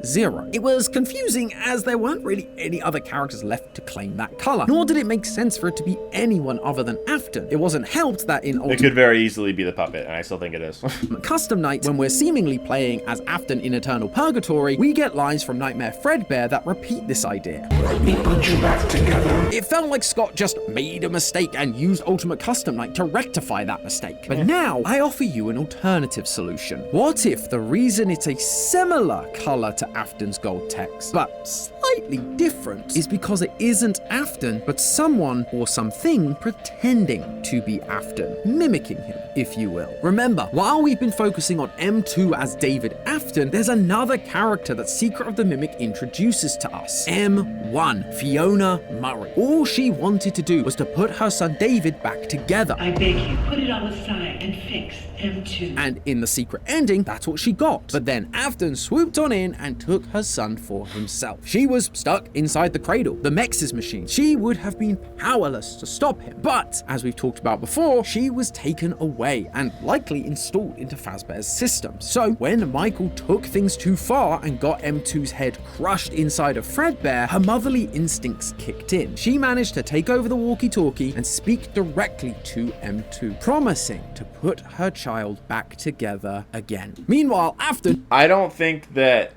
It was confusing as there weren't really any other characters left to claim that color, nor did it make sense for it to be anyone other than Afton. It wasn't helped that in It could very easily be the puppet, and I still think it is. Custom Night, when we're seemingly playing as Afton in Eternal Purgatory, we get lines from Nightmare Fredbear that repeat this idea. Let me put you back together. It felt like Scott just made a mistake and used Ultimate Custom Night to rectify that mistake. But now, I offer you an alternative solution. What if the reason it's a similar color to Afton's gold text, but slightly different, is because it isn't Afton, but someone or something pretending to be Afton, mimicking him, if you will. Remember, while we've been focusing on M2 as David Afton, there's another character that Secret of the Mimic introduces to us. M1, Fiona Murray. All she wanted to do was to put her son David back together. I beg you, put it on the side and fix M2. And in the secret ending, that's what she got. But then Afton swooped on in and took her son for himself. She was stuck inside the cradle, the Mex's machine. She would have been powerless to stop him. But, as we've talked about before, she was taken away and likely installed into Fazbear's systems. So, when Michael took things too far and got M2's head crushed inside of Fredbear, her motherly instincts kicked in. She managed to take over the walkie-talkie and speak directly to M2, promising to put her child back together again. Meanwhile, Afton... I don't think that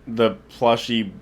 the plushie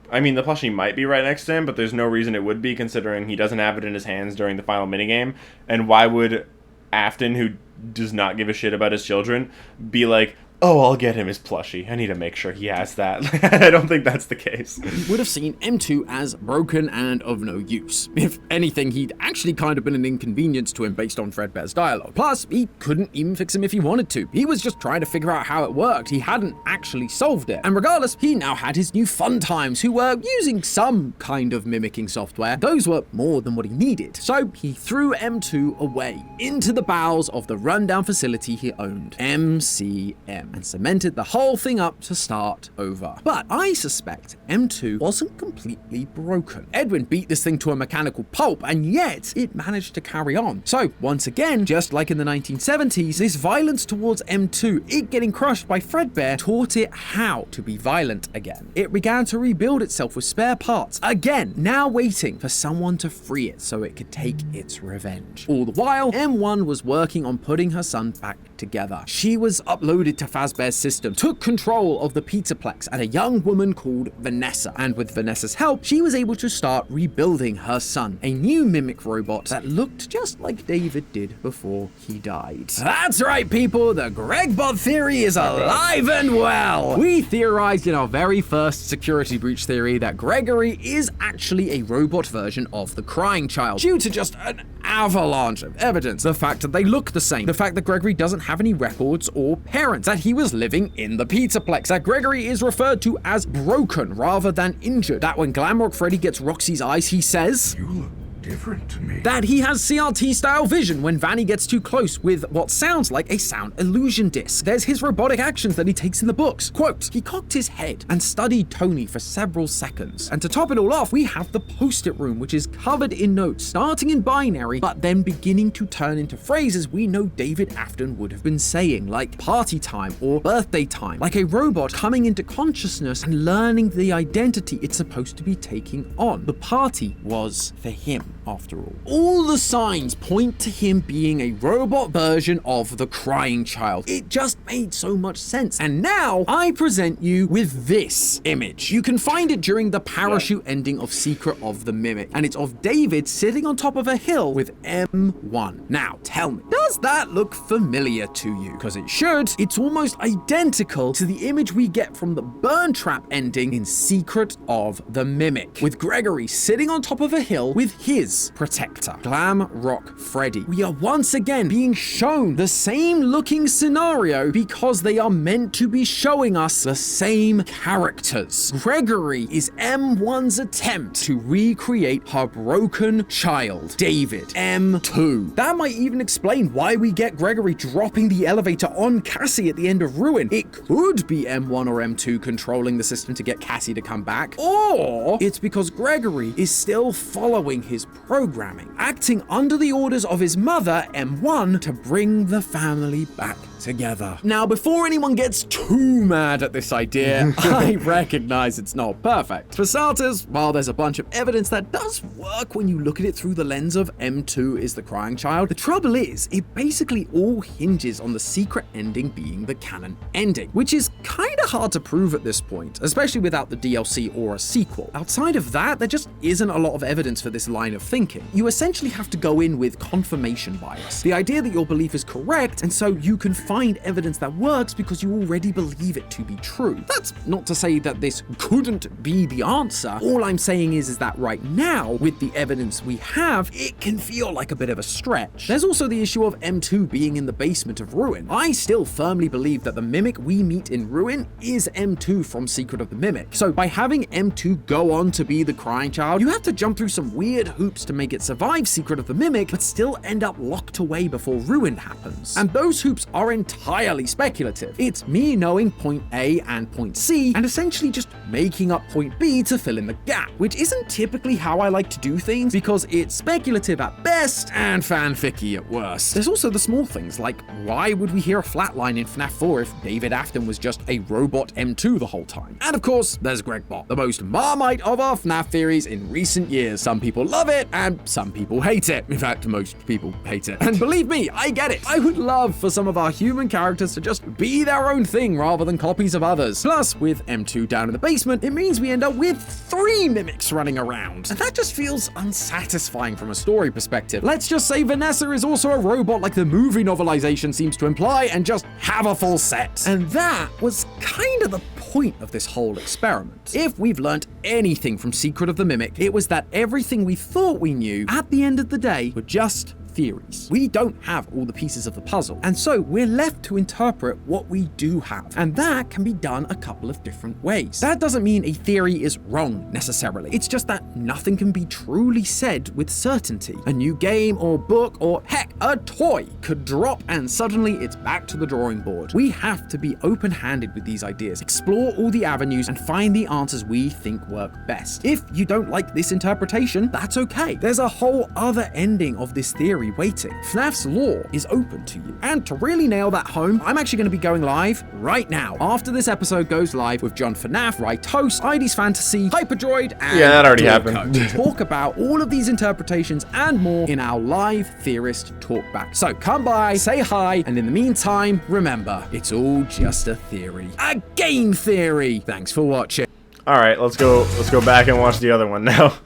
might be right next to him, but there's no reason it would be, considering he doesn't have it in his hands during the final minigame. And why would Afton, who does not give a shit about his children, be like, oh, I'll get him his plushie. I need to make sure he has that. I don't think that's the case. You would have seen M2 as broken and of no use. If anything, he'd actually kind of been an inconvenience to him based on Fredbear's dialogue. Plus, he couldn't even fix him if he wanted to. He was just trying to figure out how it worked. He hadn't actually solved it. And regardless, he now had his new fun times, who were using some kind of mimicking software. Those were more than what he needed. So he threw M2 away into the bowels of the rundown facility he owned, MCM, and cemented the whole thing up to start over. But I suspect M2 wasn't completely broken. Edwin beat this thing to a mechanical pulp, and yet it managed to carry on. So once again, just like in the 1970s, this violence towards M2, it getting crushed by Fredbear, taught it how to be violent again. It began to rebuild itself with spare parts, again, now waiting for someone to free it so it could take its revenge. All the while, M1 was working on putting her son back together. She was uploaded to Fazbear's system, took control of the Pizzaplex and a young woman called Vanessa. And with Vanessa's help, she was able to start rebuilding her son, a new mimic robot that looked just like David did before he died. That's right, people, the Gregbot theory is alive and well. We theorized in our very first security breach theory that Gregory is actually a robot version of the Crying Child, due to just an avalanche of evidence. The fact that they look the same, the fact that Gregory doesn't have any records or parents, that he was living in the Pizzaplex, that Gregory is referred to as broken rather than injured, that when Glamrock Freddy gets Roxy's eyes, he says, "You look different to me." That he has CRT-style vision when Vanny gets too close with what sounds like a sound illusion disc. There's his robotic actions that he takes in the books. Quote, he cocked his head and studied Tony for several seconds. And to top it all off, we have the post-it room, which is covered in notes, starting in binary, but then beginning to turn into phrases we know David Afton would have been saying, like party time or birthday time, like a robot coming into consciousness and learning the identity it's supposed to be taking on. The party was for him, after all. All the signs point to him being a robot version of the Crying Child. It just made so much sense. And now I present you with this image. You can find it during the parachute ending of Secret of the Mimic, and it's of David sitting on top of a hill with M1. Now, tell me, does that look familiar to you? Because it should. It's almost identical to the image we get from the burn trap ending in Secret of the Mimic, with Gregory sitting on top of a hill with his protector, Glamrock Freddy. We are once again being shown the same looking scenario because they are meant to be showing us the same characters. Gregory is M1's attempt to recreate her broken child, David, M2. That might even explain why we get Gregory dropping the elevator on Cassie at the end of Ruin. It could be M1 or M2 controlling the system to get Cassie to come back, or it's because Gregory is still following his programming, acting under the orders of his mother, M1, to bring the family back together. Now, before anyone gets too mad at this idea, I recognize it's not perfect. For starters, while there's a bunch of evidence that does work when you look at it through the lens of M2 is the crying child, the trouble is, it basically all hinges on the secret ending being the canon ending, which is kinda hard to prove at this point, especially without the DLC or a sequel. Outside of that, there just isn't a lot of evidence for this line of thinking. You essentially have to go in with confirmation bias. The idea that your belief is correct, and so you can find evidence that works because you already believe it to be true. That's not to say that this couldn't be the answer. All I'm saying is that right now, with the evidence we have, it can feel like a bit of a stretch. There's also the issue of M2 being in the basement of Ruin. I still firmly believe that the Mimic we meet in Ruin is M2 from Secret of the Mimic. So by having M2 go on to be the crying child, you have to jump through some weird hoops to make it survive Secret of the Mimic, but still end up locked away before Ruin happens. And those hoops are entirely speculative. It's me knowing point A and point C, and essentially just making up point B to fill in the gap, which isn't typically how I like to do things because it's speculative at best and fanficky at worst. There's also the small things, like why would we hear a flatline in FNAF 4 if David Afton was just a robot M2 the whole time? And of course, there's Gregbot, the most Marmite of our FNAF theories in recent years. Some people love it, and some people hate it. In fact, most people hate it. And believe me, I get it. I would love for some of our human characters to just be their own thing rather than copies of others. Plus, with M2 down in the basement, it means we end up with 3 mimics running around. And that just feels unsatisfying from a story perspective. Let's just say Vanessa is also a robot like the movie novelization seems to imply and just have a full set. And that was kind of the point of this whole experiment. If we've learned anything from Secret of the Mimic, it was that everything we thought we knew at the end of the day were just theories. We don't have all the pieces of the puzzle, and so we're left to interpret what we do have, and that can be done a couple of different ways. That doesn't mean a theory is wrong necessarily. It's just that nothing can be truly said with certainty. A new game or book or heck, a toy could drop and suddenly it's back to the drawing board. We have to be open-handed with these ideas, explore all the avenues, and find the answers we think work best. If you don't like this interpretation, that's okay. There's a whole other ending of this theory waiting. FNAF's lore is open to you. And to really nail that home, I'm actually going to be going live right now, after this episode goes live, with John FNAF, Rytos, ID's Fantasy, Hyperdroid, and yeah, that already happened. to talk about all of these interpretations and more in our live theorist talkback. So come by, say hi, and in the meantime, remember, it's all just a theory. A game theory! Thanks for watching. Alright, let's go back and watch the other one now.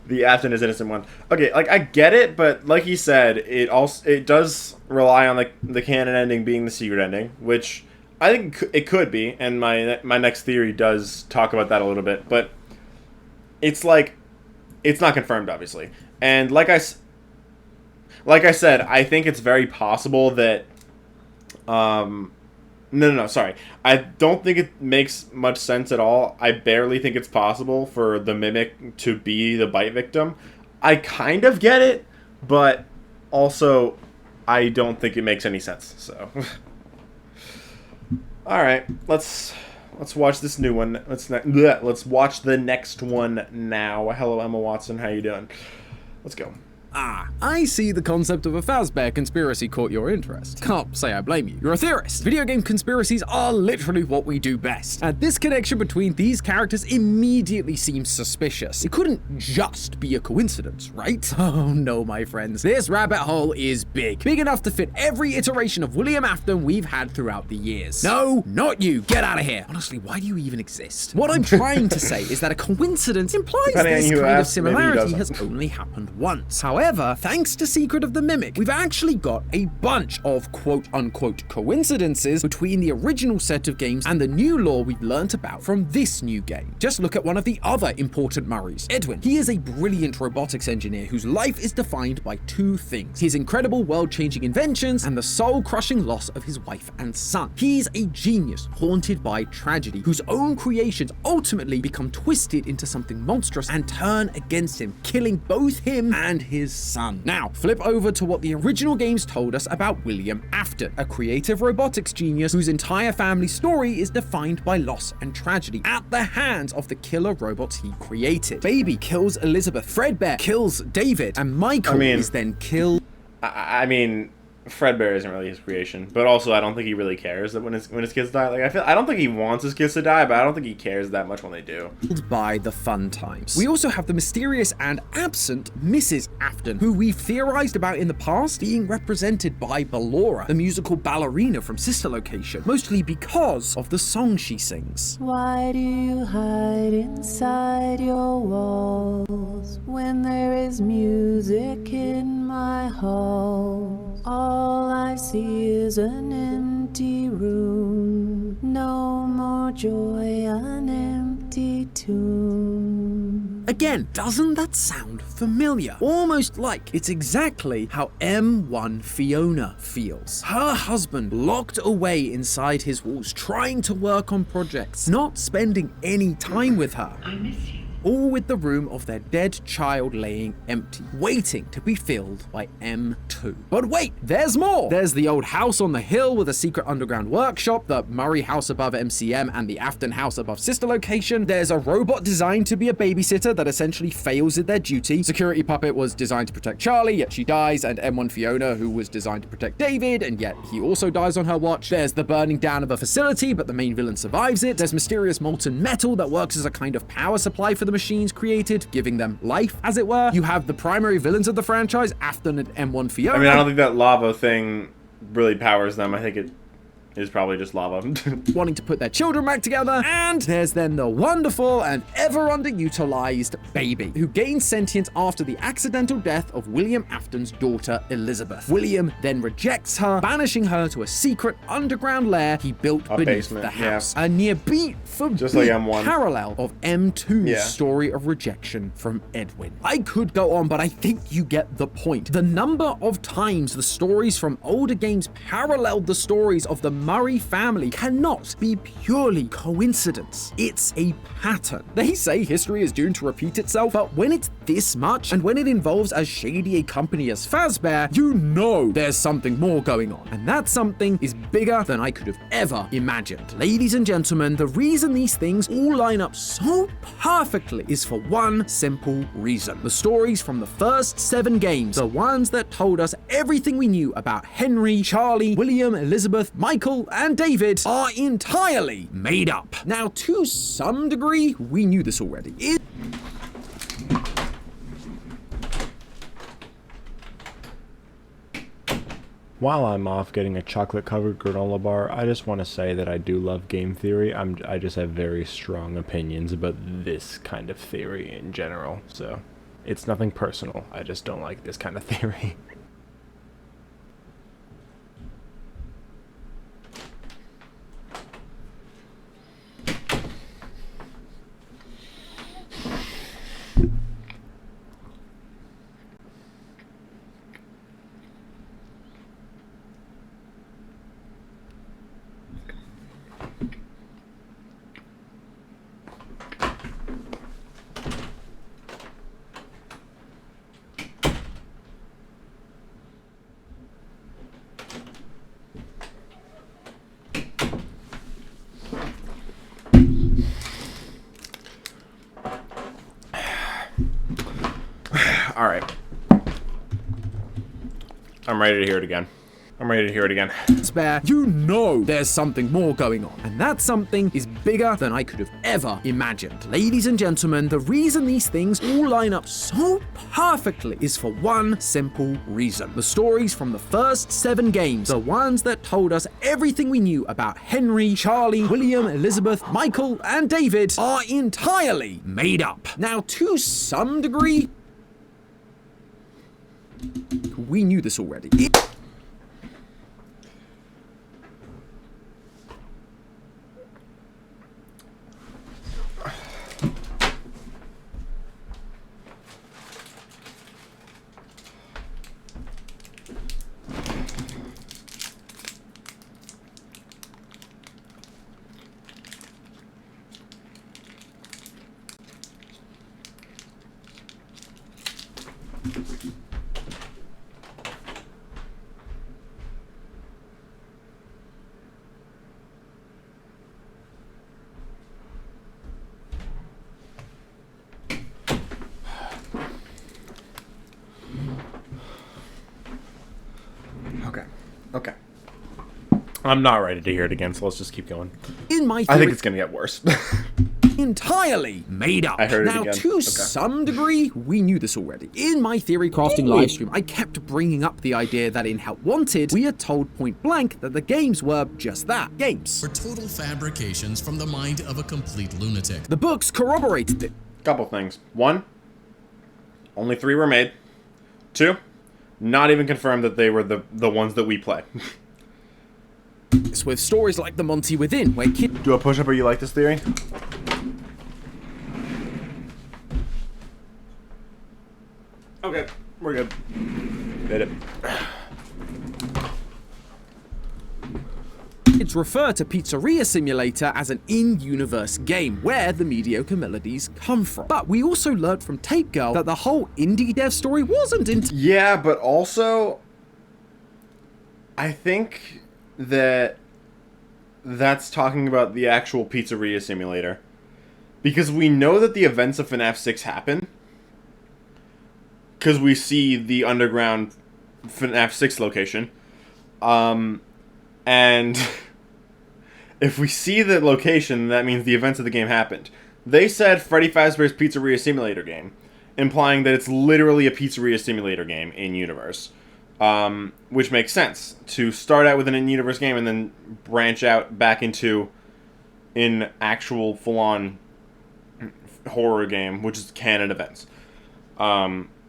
The Afton is innocent one. Okay, like I get it, but like he said, it does rely on the canon ending being the secret ending, which I think it could be, and my next theory does talk about that a little bit, but it's like it's not confirmed, obviously. And like I said, I think it's very possible that No, sorry. I don't think it makes much sense at all. I barely think it's possible for the Mimic to be the bite victim. I kind of get it, but also I don't think it makes any sense. So, all right, let's watch this new one. Let's watch the next one now. Hello, Emma Watson. How you doing? Let's go. Ah, I see the concept of a Fazbear conspiracy caught your interest. Can't say I blame you. You're a theorist. Video game conspiracies are literally what we do best. And this connection between these characters immediately seems suspicious. It couldn't just be a coincidence, right? Oh no, my friends. This rabbit hole is big. Big enough to fit every iteration of William Afton we've had throughout the years. No, not you. Get out of here. Honestly, why do you even exist? What I'm trying to say is that a coincidence implies this kind of similarity has only happened once. However, thanks to Secret of the Mimic, we've actually got a bunch of quote-unquote coincidences between the original set of games and the new lore we've learnt about from this new game. Just look at one of the other important Murrays, Edwin. He is a brilliant robotics engineer whose life is defined by two things: his incredible world-changing inventions and the soul-crushing loss of his wife and son. He's a genius haunted by tragedy, whose own creations ultimately become twisted into something monstrous and turn against him, killing both him and his his son. Now, flip over to what the original games told us about William Afton, a creative robotics genius whose entire family story is defined by loss and tragedy at the hands of the killer robots he created. Baby kills Elizabeth, Fredbear kills David, and Michael is then killed. I mean, Fredbear isn't really his creation, but also I don't think he really cares that when his kids die. Like, I don't think he wants his kids to die, but I don't think he cares that much when they do. By the fun times. We also have the mysterious and absent Mrs. Afton, who we've theorized about in the past being represented by Ballora, the musical ballerina from Sister Location, mostly because of the song she sings. Why do you hide inside your walls when there is music in my hall? All I see is an empty room, no more joy, an empty tomb. Again, doesn't that sound familiar? Almost like it's exactly how M1 Fiona feels. Her husband locked away inside his walls, trying to work on projects, not spending any time with her. I miss you. All with the room of their dead child laying empty, waiting to be filled by M2. But wait, there's more! There's the old house on the hill with a secret underground workshop, the Murray house above MCM, and the Afton house above Sister Location. There's a robot designed to be a babysitter that essentially fails at their duty. Security Puppet was designed to protect Charlie, yet she dies, and M1 Fiona, who was designed to protect David, and yet he also dies on her watch. There's the burning down of a facility, but the main villain survives it. There's mysterious molten metal that works as a kind of power supply for the machines created, giving them life, as it were. You have the primary villains of the franchise, Afton and M1 Fiona. I mean, I don't think that lava thing really powers them. I think it is probably just lava. Wanting to put their children back together. And there's then the wonderful and ever underutilized baby, who gains sentience after the accidental death of William Afton's daughter, Elizabeth. William then rejects her, banishing her to a secret underground lair he built beneath the house. Yeah. A near beat for just beat like M1. parallel of M2's story of rejection from Edwin. I could go on, but I think you get the point. The number of times the stories from older games paralleled the stories of the Murray family cannot be purely coincidence. It's a pattern. They say history is doomed to repeat itself, but when it's this much, and when it involves as shady a company as Fazbear, you know there's something more going on. And that something is bigger than I could have ever imagined. Ladies and gentlemen, the reason these things all line up so perfectly is for one simple reason. The stories from the first 7 games, the ones that told us everything we knew about Henry, Charlie, William, Elizabeth, Michael, and David, are entirely made up. Now, to some degree, we knew this already. While I'm off getting a chocolate-covered granola bar, I just want to say that I do love game theory. I just have very strong opinions about this kind of theory in general, so it's nothing personal. I just don't like this kind of theory. All right. I'm ready to hear it again. Fazbear, you know there's something more going on, and that something is bigger than I could have ever imagined. Ladies and gentlemen, the reason these things all line up so perfectly is for one simple reason. The stories from the first 7 games, the ones that told us everything we knew about Henry, Charlie, William, Elizabeth, Michael, and David, are entirely made up. Now, to some degree, we knew this already. I'm not ready to hear it again, so let's just keep going. In my I theory, think it's gonna get worse. entirely made up. I heard it now, again. to Okay. some degree, we knew this already. In my theory crafting livestream, I kept bringing up the idea that in Help Wanted, we are told point blank that the games were just that, games. Were total fabrications from the mind of a complete lunatic. The books corroborated it. Couple things. 1, only 3 were made. 2, not even confirmed that they were the ones that we play. With stories like The Monty Within, where kids do a push-up or you like this theory? Okay, we're good. Did it. kids refer to Pizzeria Simulator as an in-universe game, where the mediocre melodies come from. But we also learned from Tape Girl that the whole indie dev story wasn't Yeah, but also, I think that that's talking about the actual Pizzeria Simulator. Because we know that the events of FNAF 6 happen. Because we see the underground FNAF 6 location. And if we see the location, that means the events of the game happened. They said Freddy Fazbear's Pizzeria Simulator game, implying that it's literally a Pizzeria Simulator game in-universe. Which makes sense. To start out with an in-universe game and then branch out back into an actual full-on horror game, which is canon events.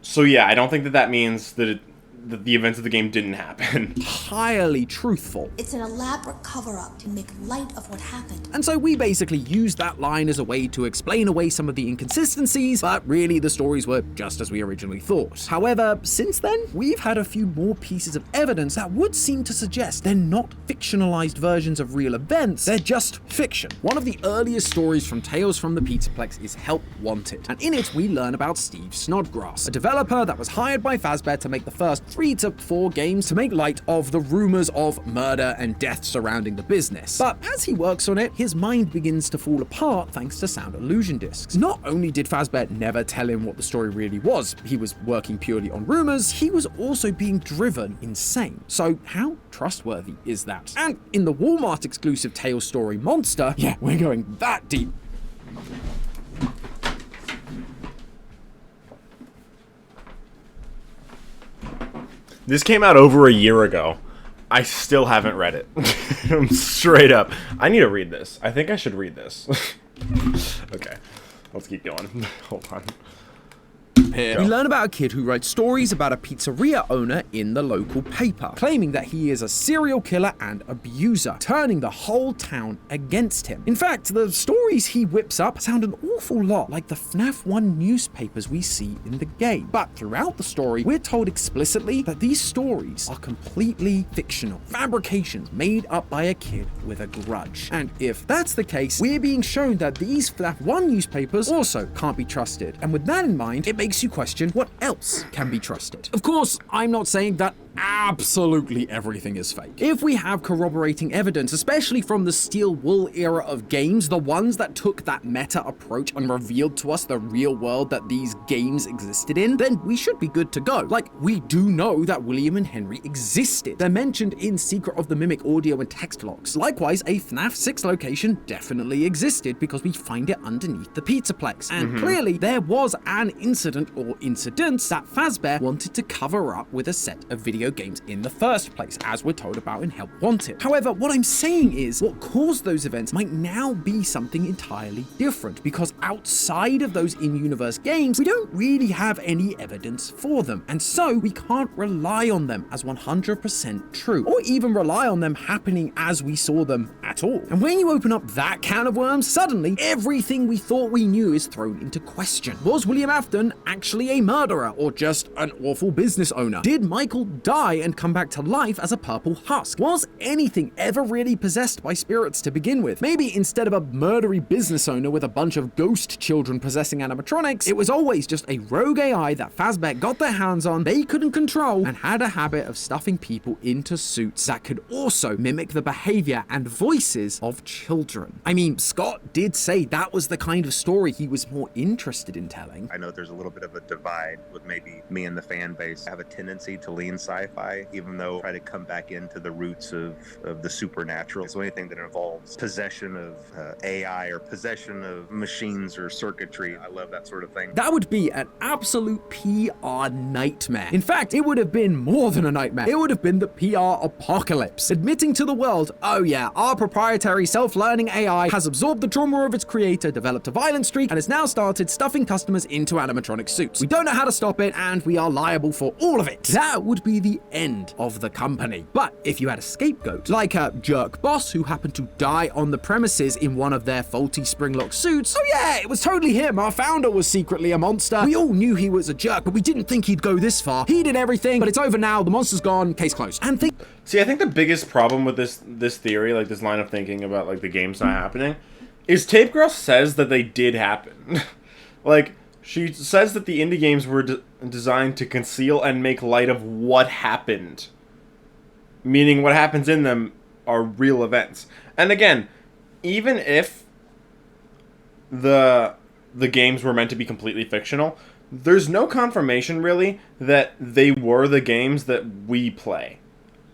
So yeah, I don't think that that means that the events of the game didn't happen. Entirely truthful. It's an elaborate cover-up to make light of what happened. And so we basically used that line as a way to explain away some of the inconsistencies, but really the stories were just as we originally thought. However, since then, we've had a few more pieces of evidence that would seem to suggest they're not fictionalized versions of real events, they're just fiction. One of the earliest stories from Tales from the Pizzaplex is Help Wanted, and in it we learn about Steve Snodgrass, a developer that was hired by Fazbear to make the first 3 to 4 games to make light of the rumors of murder and death surrounding the business. But as he works on it, his mind begins to fall apart thanks to sound illusion discs. Not only did Fazbear never tell him what the story really was, he was working purely on rumors, he was also being driven insane. So how trustworthy is that? And in the Walmart exclusive Tales story Monster, yeah, we're going that deep. This came out over a year ago. I still haven't read it. I'm straight up. I need to read this. I think I should read this. Okay, let's keep going. Hold on. We learn about a kid who writes stories about a pizzeria owner in the local paper, claiming that he is a serial killer and abuser, turning the whole town against him. In fact, the stories he whips up sound an awful lot like the FNAF 1 newspapers we see in the game. But throughout the story, we're told explicitly that these stories are completely fictional, fabrications made up by a kid with a grudge. And if that's the case, we're being shown that these FNAF 1 newspapers also can't be trusted. And with that in mind, it makes you question what else can be trusted. Of course, I'm not saying that absolutely everything is fake. If we have corroborating evidence, especially from the Steel Wool era of games, the ones that took that meta approach and revealed to us the real world that these games existed in, then we should be good to go. Like, we do know that William and Henry existed. They're mentioned in Secret of the Mimic audio and text logs. Likewise, a FNAF 6 location definitely existed because we find it underneath the Pizzaplex. And clearly, there was an incident or incidents that Fazbear wanted to cover up with a set of video games in the first place, as we're told about in Help Wanted. However, what I'm saying is what caused those events might now be something entirely different, because outside of those in-universe games, we don't really have any evidence for them, and so we can't rely on them as 100% true, or even rely on them happening as we saw them at all. And when you open up that can of worms, suddenly everything we thought we knew is thrown into question. Was William Afton actually a murderer, or just an awful business owner? Did Michael die and come back to life as a purple husk? Was anything ever really possessed by spirits to begin with? Maybe instead of a murdery business owner with a bunch of ghost children possessing animatronics, it was always just a rogue AI that Fazbear got their hands on, they couldn't control, and had a habit of stuffing people into suits that could also mimic the behavior and voices of children. I mean, Scott did say that was the kind of story he was more interested in telling. I know there's a little bit of a divide with maybe me and the fan base. I have a tendency to lean side sci-fi, even though I try to come back into the roots of the supernatural. So anything that involves possession of AI or possession of machines or circuitry, I love that sort of thing. That would be an absolute PR nightmare. In fact, it would have been more than a nightmare. It would have been the PR apocalypse. Admitting to the world, oh yeah, our proprietary self-learning AI has absorbed the trauma of its creator, developed a violent streak, and has now started stuffing customers into animatronic suits. We don't know how to stop it, and we are liable for all of it. That would be the end of the company. But if you had a scapegoat, like a jerk boss who happened to die on the premises in one of their faulty springlock suits, oh yeah, it was totally him. Our founder was secretly a monster. We all knew he was a jerk, but we didn't think he'd go this far. He did everything, but it's over now. The monster's gone. Case closed. And see, I think the biggest problem with this theory, like this line of thinking about like the game's not happening, is Tape Girl says that they did happen. Like, she says that the indie games were designed to conceal and make light of what happened. Meaning what happens in them are real events. And again, even if the games were meant to be completely fictional, there's no confirmation really that they were the games that we play.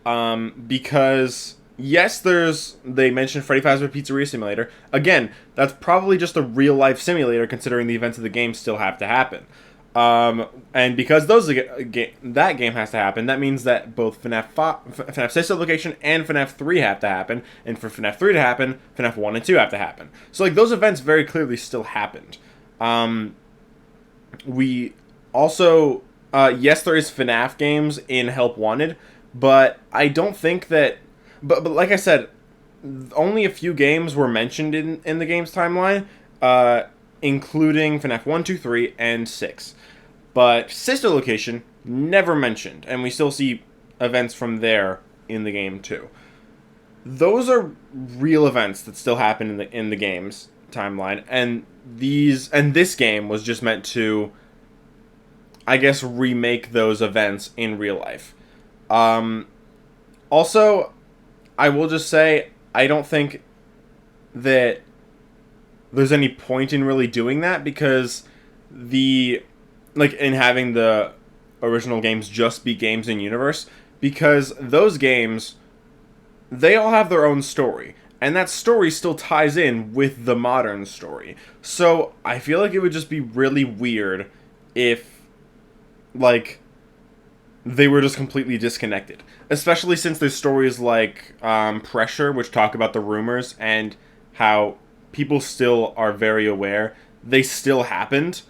Because yes, they mentioned Freddy Fazbear Pizzeria Simulator. Again, that's probably just a real life simulator considering the events of the game still have to happen. And because that game has to happen, that means that both FNAF Sister Location and FNAF 3 have to happen. And for FNAF 3 to happen, FNAF 1 and 2 have to happen. So like those events very clearly still happened. We also, yes, there is FNAF games in Help Wanted, but I don't think that, but like I said, only a few games were mentioned in the game's timeline, including FNAF 1, 2, 3, and 6. But Sister Location, never mentioned, and we still see events from there in the game too. Those are real events that still happen in the game's timeline, and this game was just meant to, I guess, remake those events in real life. Also, I will just say, I don't think that there's any point in really doing that, because in having the original games just be games in universe, because those games, they all have their own story, and that story still ties in with the modern story. So I feel like it would just be really weird if, like, they were just completely disconnected. Especially since there's stories like Pressure, which talk about the rumors and how people still are very aware they still happened.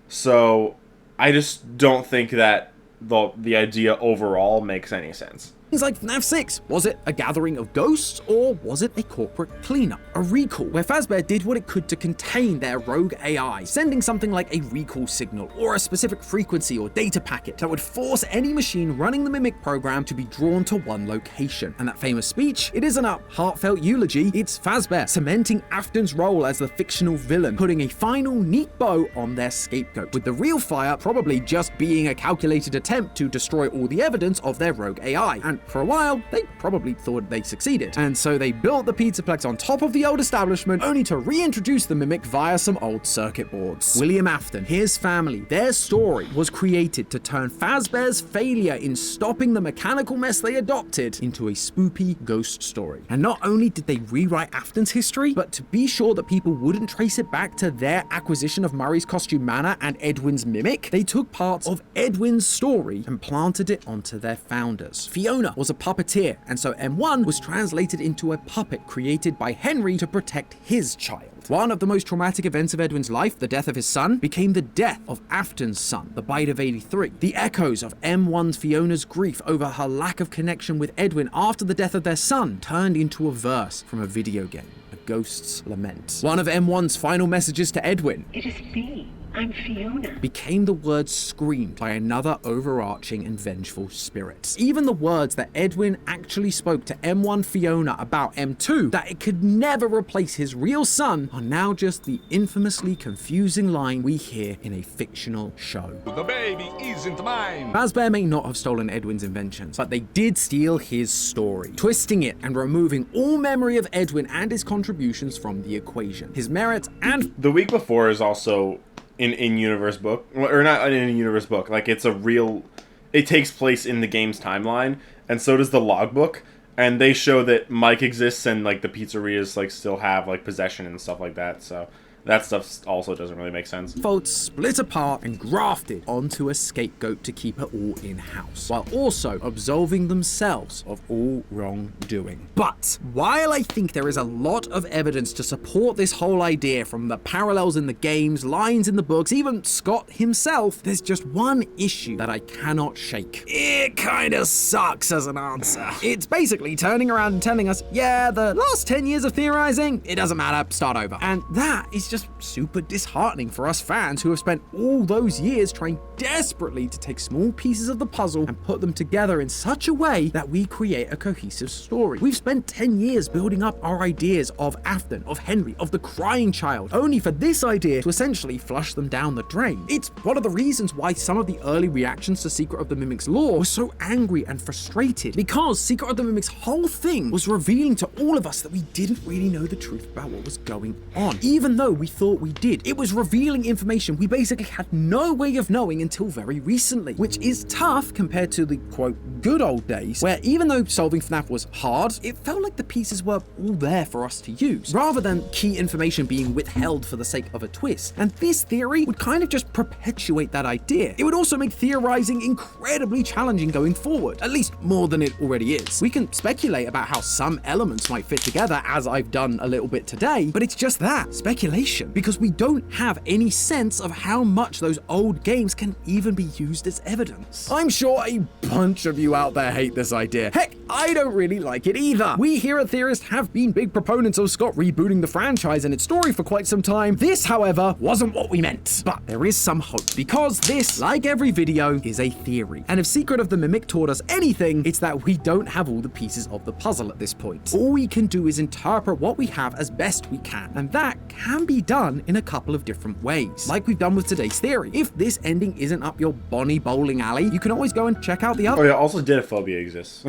So I just don't think that the idea overall makes any sense. Things like FNAF 6. Was it a gathering of ghosts, or was it a corporate cleanup? A recall, where Fazbear did what it could to contain their rogue AI, sending something like a recall signal, or a specific frequency or data packet that would force any machine running the Mimic program to be drawn to one location. And that famous speech, it isn't a heartfelt eulogy, it's Fazbear cementing Afton's role as the fictional villain, putting a final neat bow on their scapegoat, with the real fire probably just being a calculated attempt to destroy all the evidence of their rogue AI. And for a while, they probably thought they succeeded. And so they built the Pizzaplex on top of the old establishment, only to reintroduce the Mimic via some old circuit boards. William Afton, his family, their story was created to turn Fazbear's failure in stopping the mechanical mess they adopted into a spoopy ghost story. And not only did they rewrite Afton's history, but to be sure that people wouldn't trace it back to their acquisition of Murray's Costume Manor and Edwin's Mimic, they took parts of Edwin's story and planted it onto their founders. Fiona was a puppeteer, and so M1 was translated into a puppet created by Henry to protect his child. One of the most traumatic events of Edwin's life, the death of his son, became the death of Afton's son, the Bite of 83. The echoes of M1's Fiona's grief over her lack of connection with Edwin after the death of their son turned into a verse from a video game, A Ghost's Lament. One of M1's final messages to Edwin, "It is me. I'm Fiona," became the words screamed by another overarching and vengeful spirit. Even the words that Edwin actually spoke to M1 Fiona about M2, that it could never replace his real son, are now just the infamously confusing line we hear in a fictional show. The baby isn't mine. Fazbear may not have stolen Edwin's inventions, but they did steal his story, twisting it and removing all memory of Edwin and his contributions from the equation. His merits and... The week before is also in universe book, or not in a universe book, like it's a real it takes place in the game's timeline, and so does the logbook. And they show that Mike exists, and like the pizzerias like still have like possession and stuff like that. So that stuff also doesn't really make sense. Folks split apart and grafted onto a scapegoat to keep it all in-house, while also absolving themselves of all wrongdoing. But while I think there is a lot of evidence to support this whole idea, from the parallels in the games, lines in the books, even Scott himself, there's just one issue that I cannot shake. It kinda sucks as an answer. It's basically turning around and telling us, yeah, the last 10 years of theorizing, it doesn't matter, start over. And that is just super disheartening for us fans who have spent all those years trying desperately to take small pieces of the puzzle and put them together in such a way that we create a cohesive story. We've spent 10 years building up our ideas of Afton, of Henry, of the crying child, only for this idea to essentially flush them down the drain. It's one of the reasons why some of the early reactions to Secret of the Mimic's lore were so angry and frustrated, because Secret of the Mimic's whole thing was revealing to all of us that we didn't really know the truth about what was going on, even though we thought we did. It was revealing information we basically had no way of knowing until very recently, which is tough compared to the quote good old days, where even though solving FNAF was hard, it felt like the pieces were all there for us to use, rather than key information being withheld for the sake of a twist. And this theory would kind of just perpetuate that idea. It would also make theorizing incredibly challenging going forward, at least more than it already is. We can speculate about how some elements might fit together, as I've done a little bit today, but it's just that, speculation, because we don't have any sense of how much those old games can even be used as evidence. I'm sure a bunch of you out there hate this idea. Heck, I don't really like it either. We here at Theorist have been big proponents of Scott rebooting the franchise and its story for quite some time. This, however, wasn't what we meant. But there is some hope, because this, like every video, is a theory. And if Secret of the Mimic taught us anything, it's that we don't have all the pieces of the puzzle at this point. All we can do is interpret what we have as best we can, and that can be done in a couple of different ways, like we've done with today's theory. If this ending isn't up your Bonnie bowling alley, you can always go and check out the other. Oh yeah, also Didophobia exists.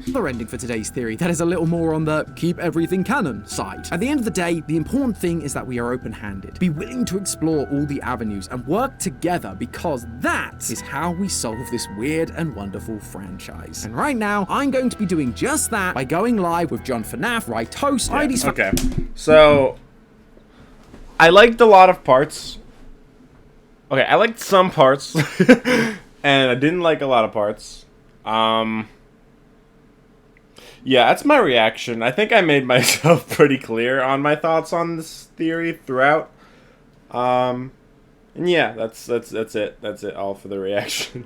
Other ending for today's theory that is a little more on the keep everything canon side. At the end of the day, the important thing is that we are open-handed, be willing to explore all the avenues and work together, because that is how we solve this weird and wonderful franchise. And right now, I'm going to be doing just that by going live with John FNAF, Right Toast, IDs. Okay, so I liked a lot of parts. Okay, I liked some parts, and I didn't like a lot of parts. Yeah, that's my reaction. I think I made myself pretty clear on my thoughts on this theory throughout. And yeah, that's it. That's it all for the reaction.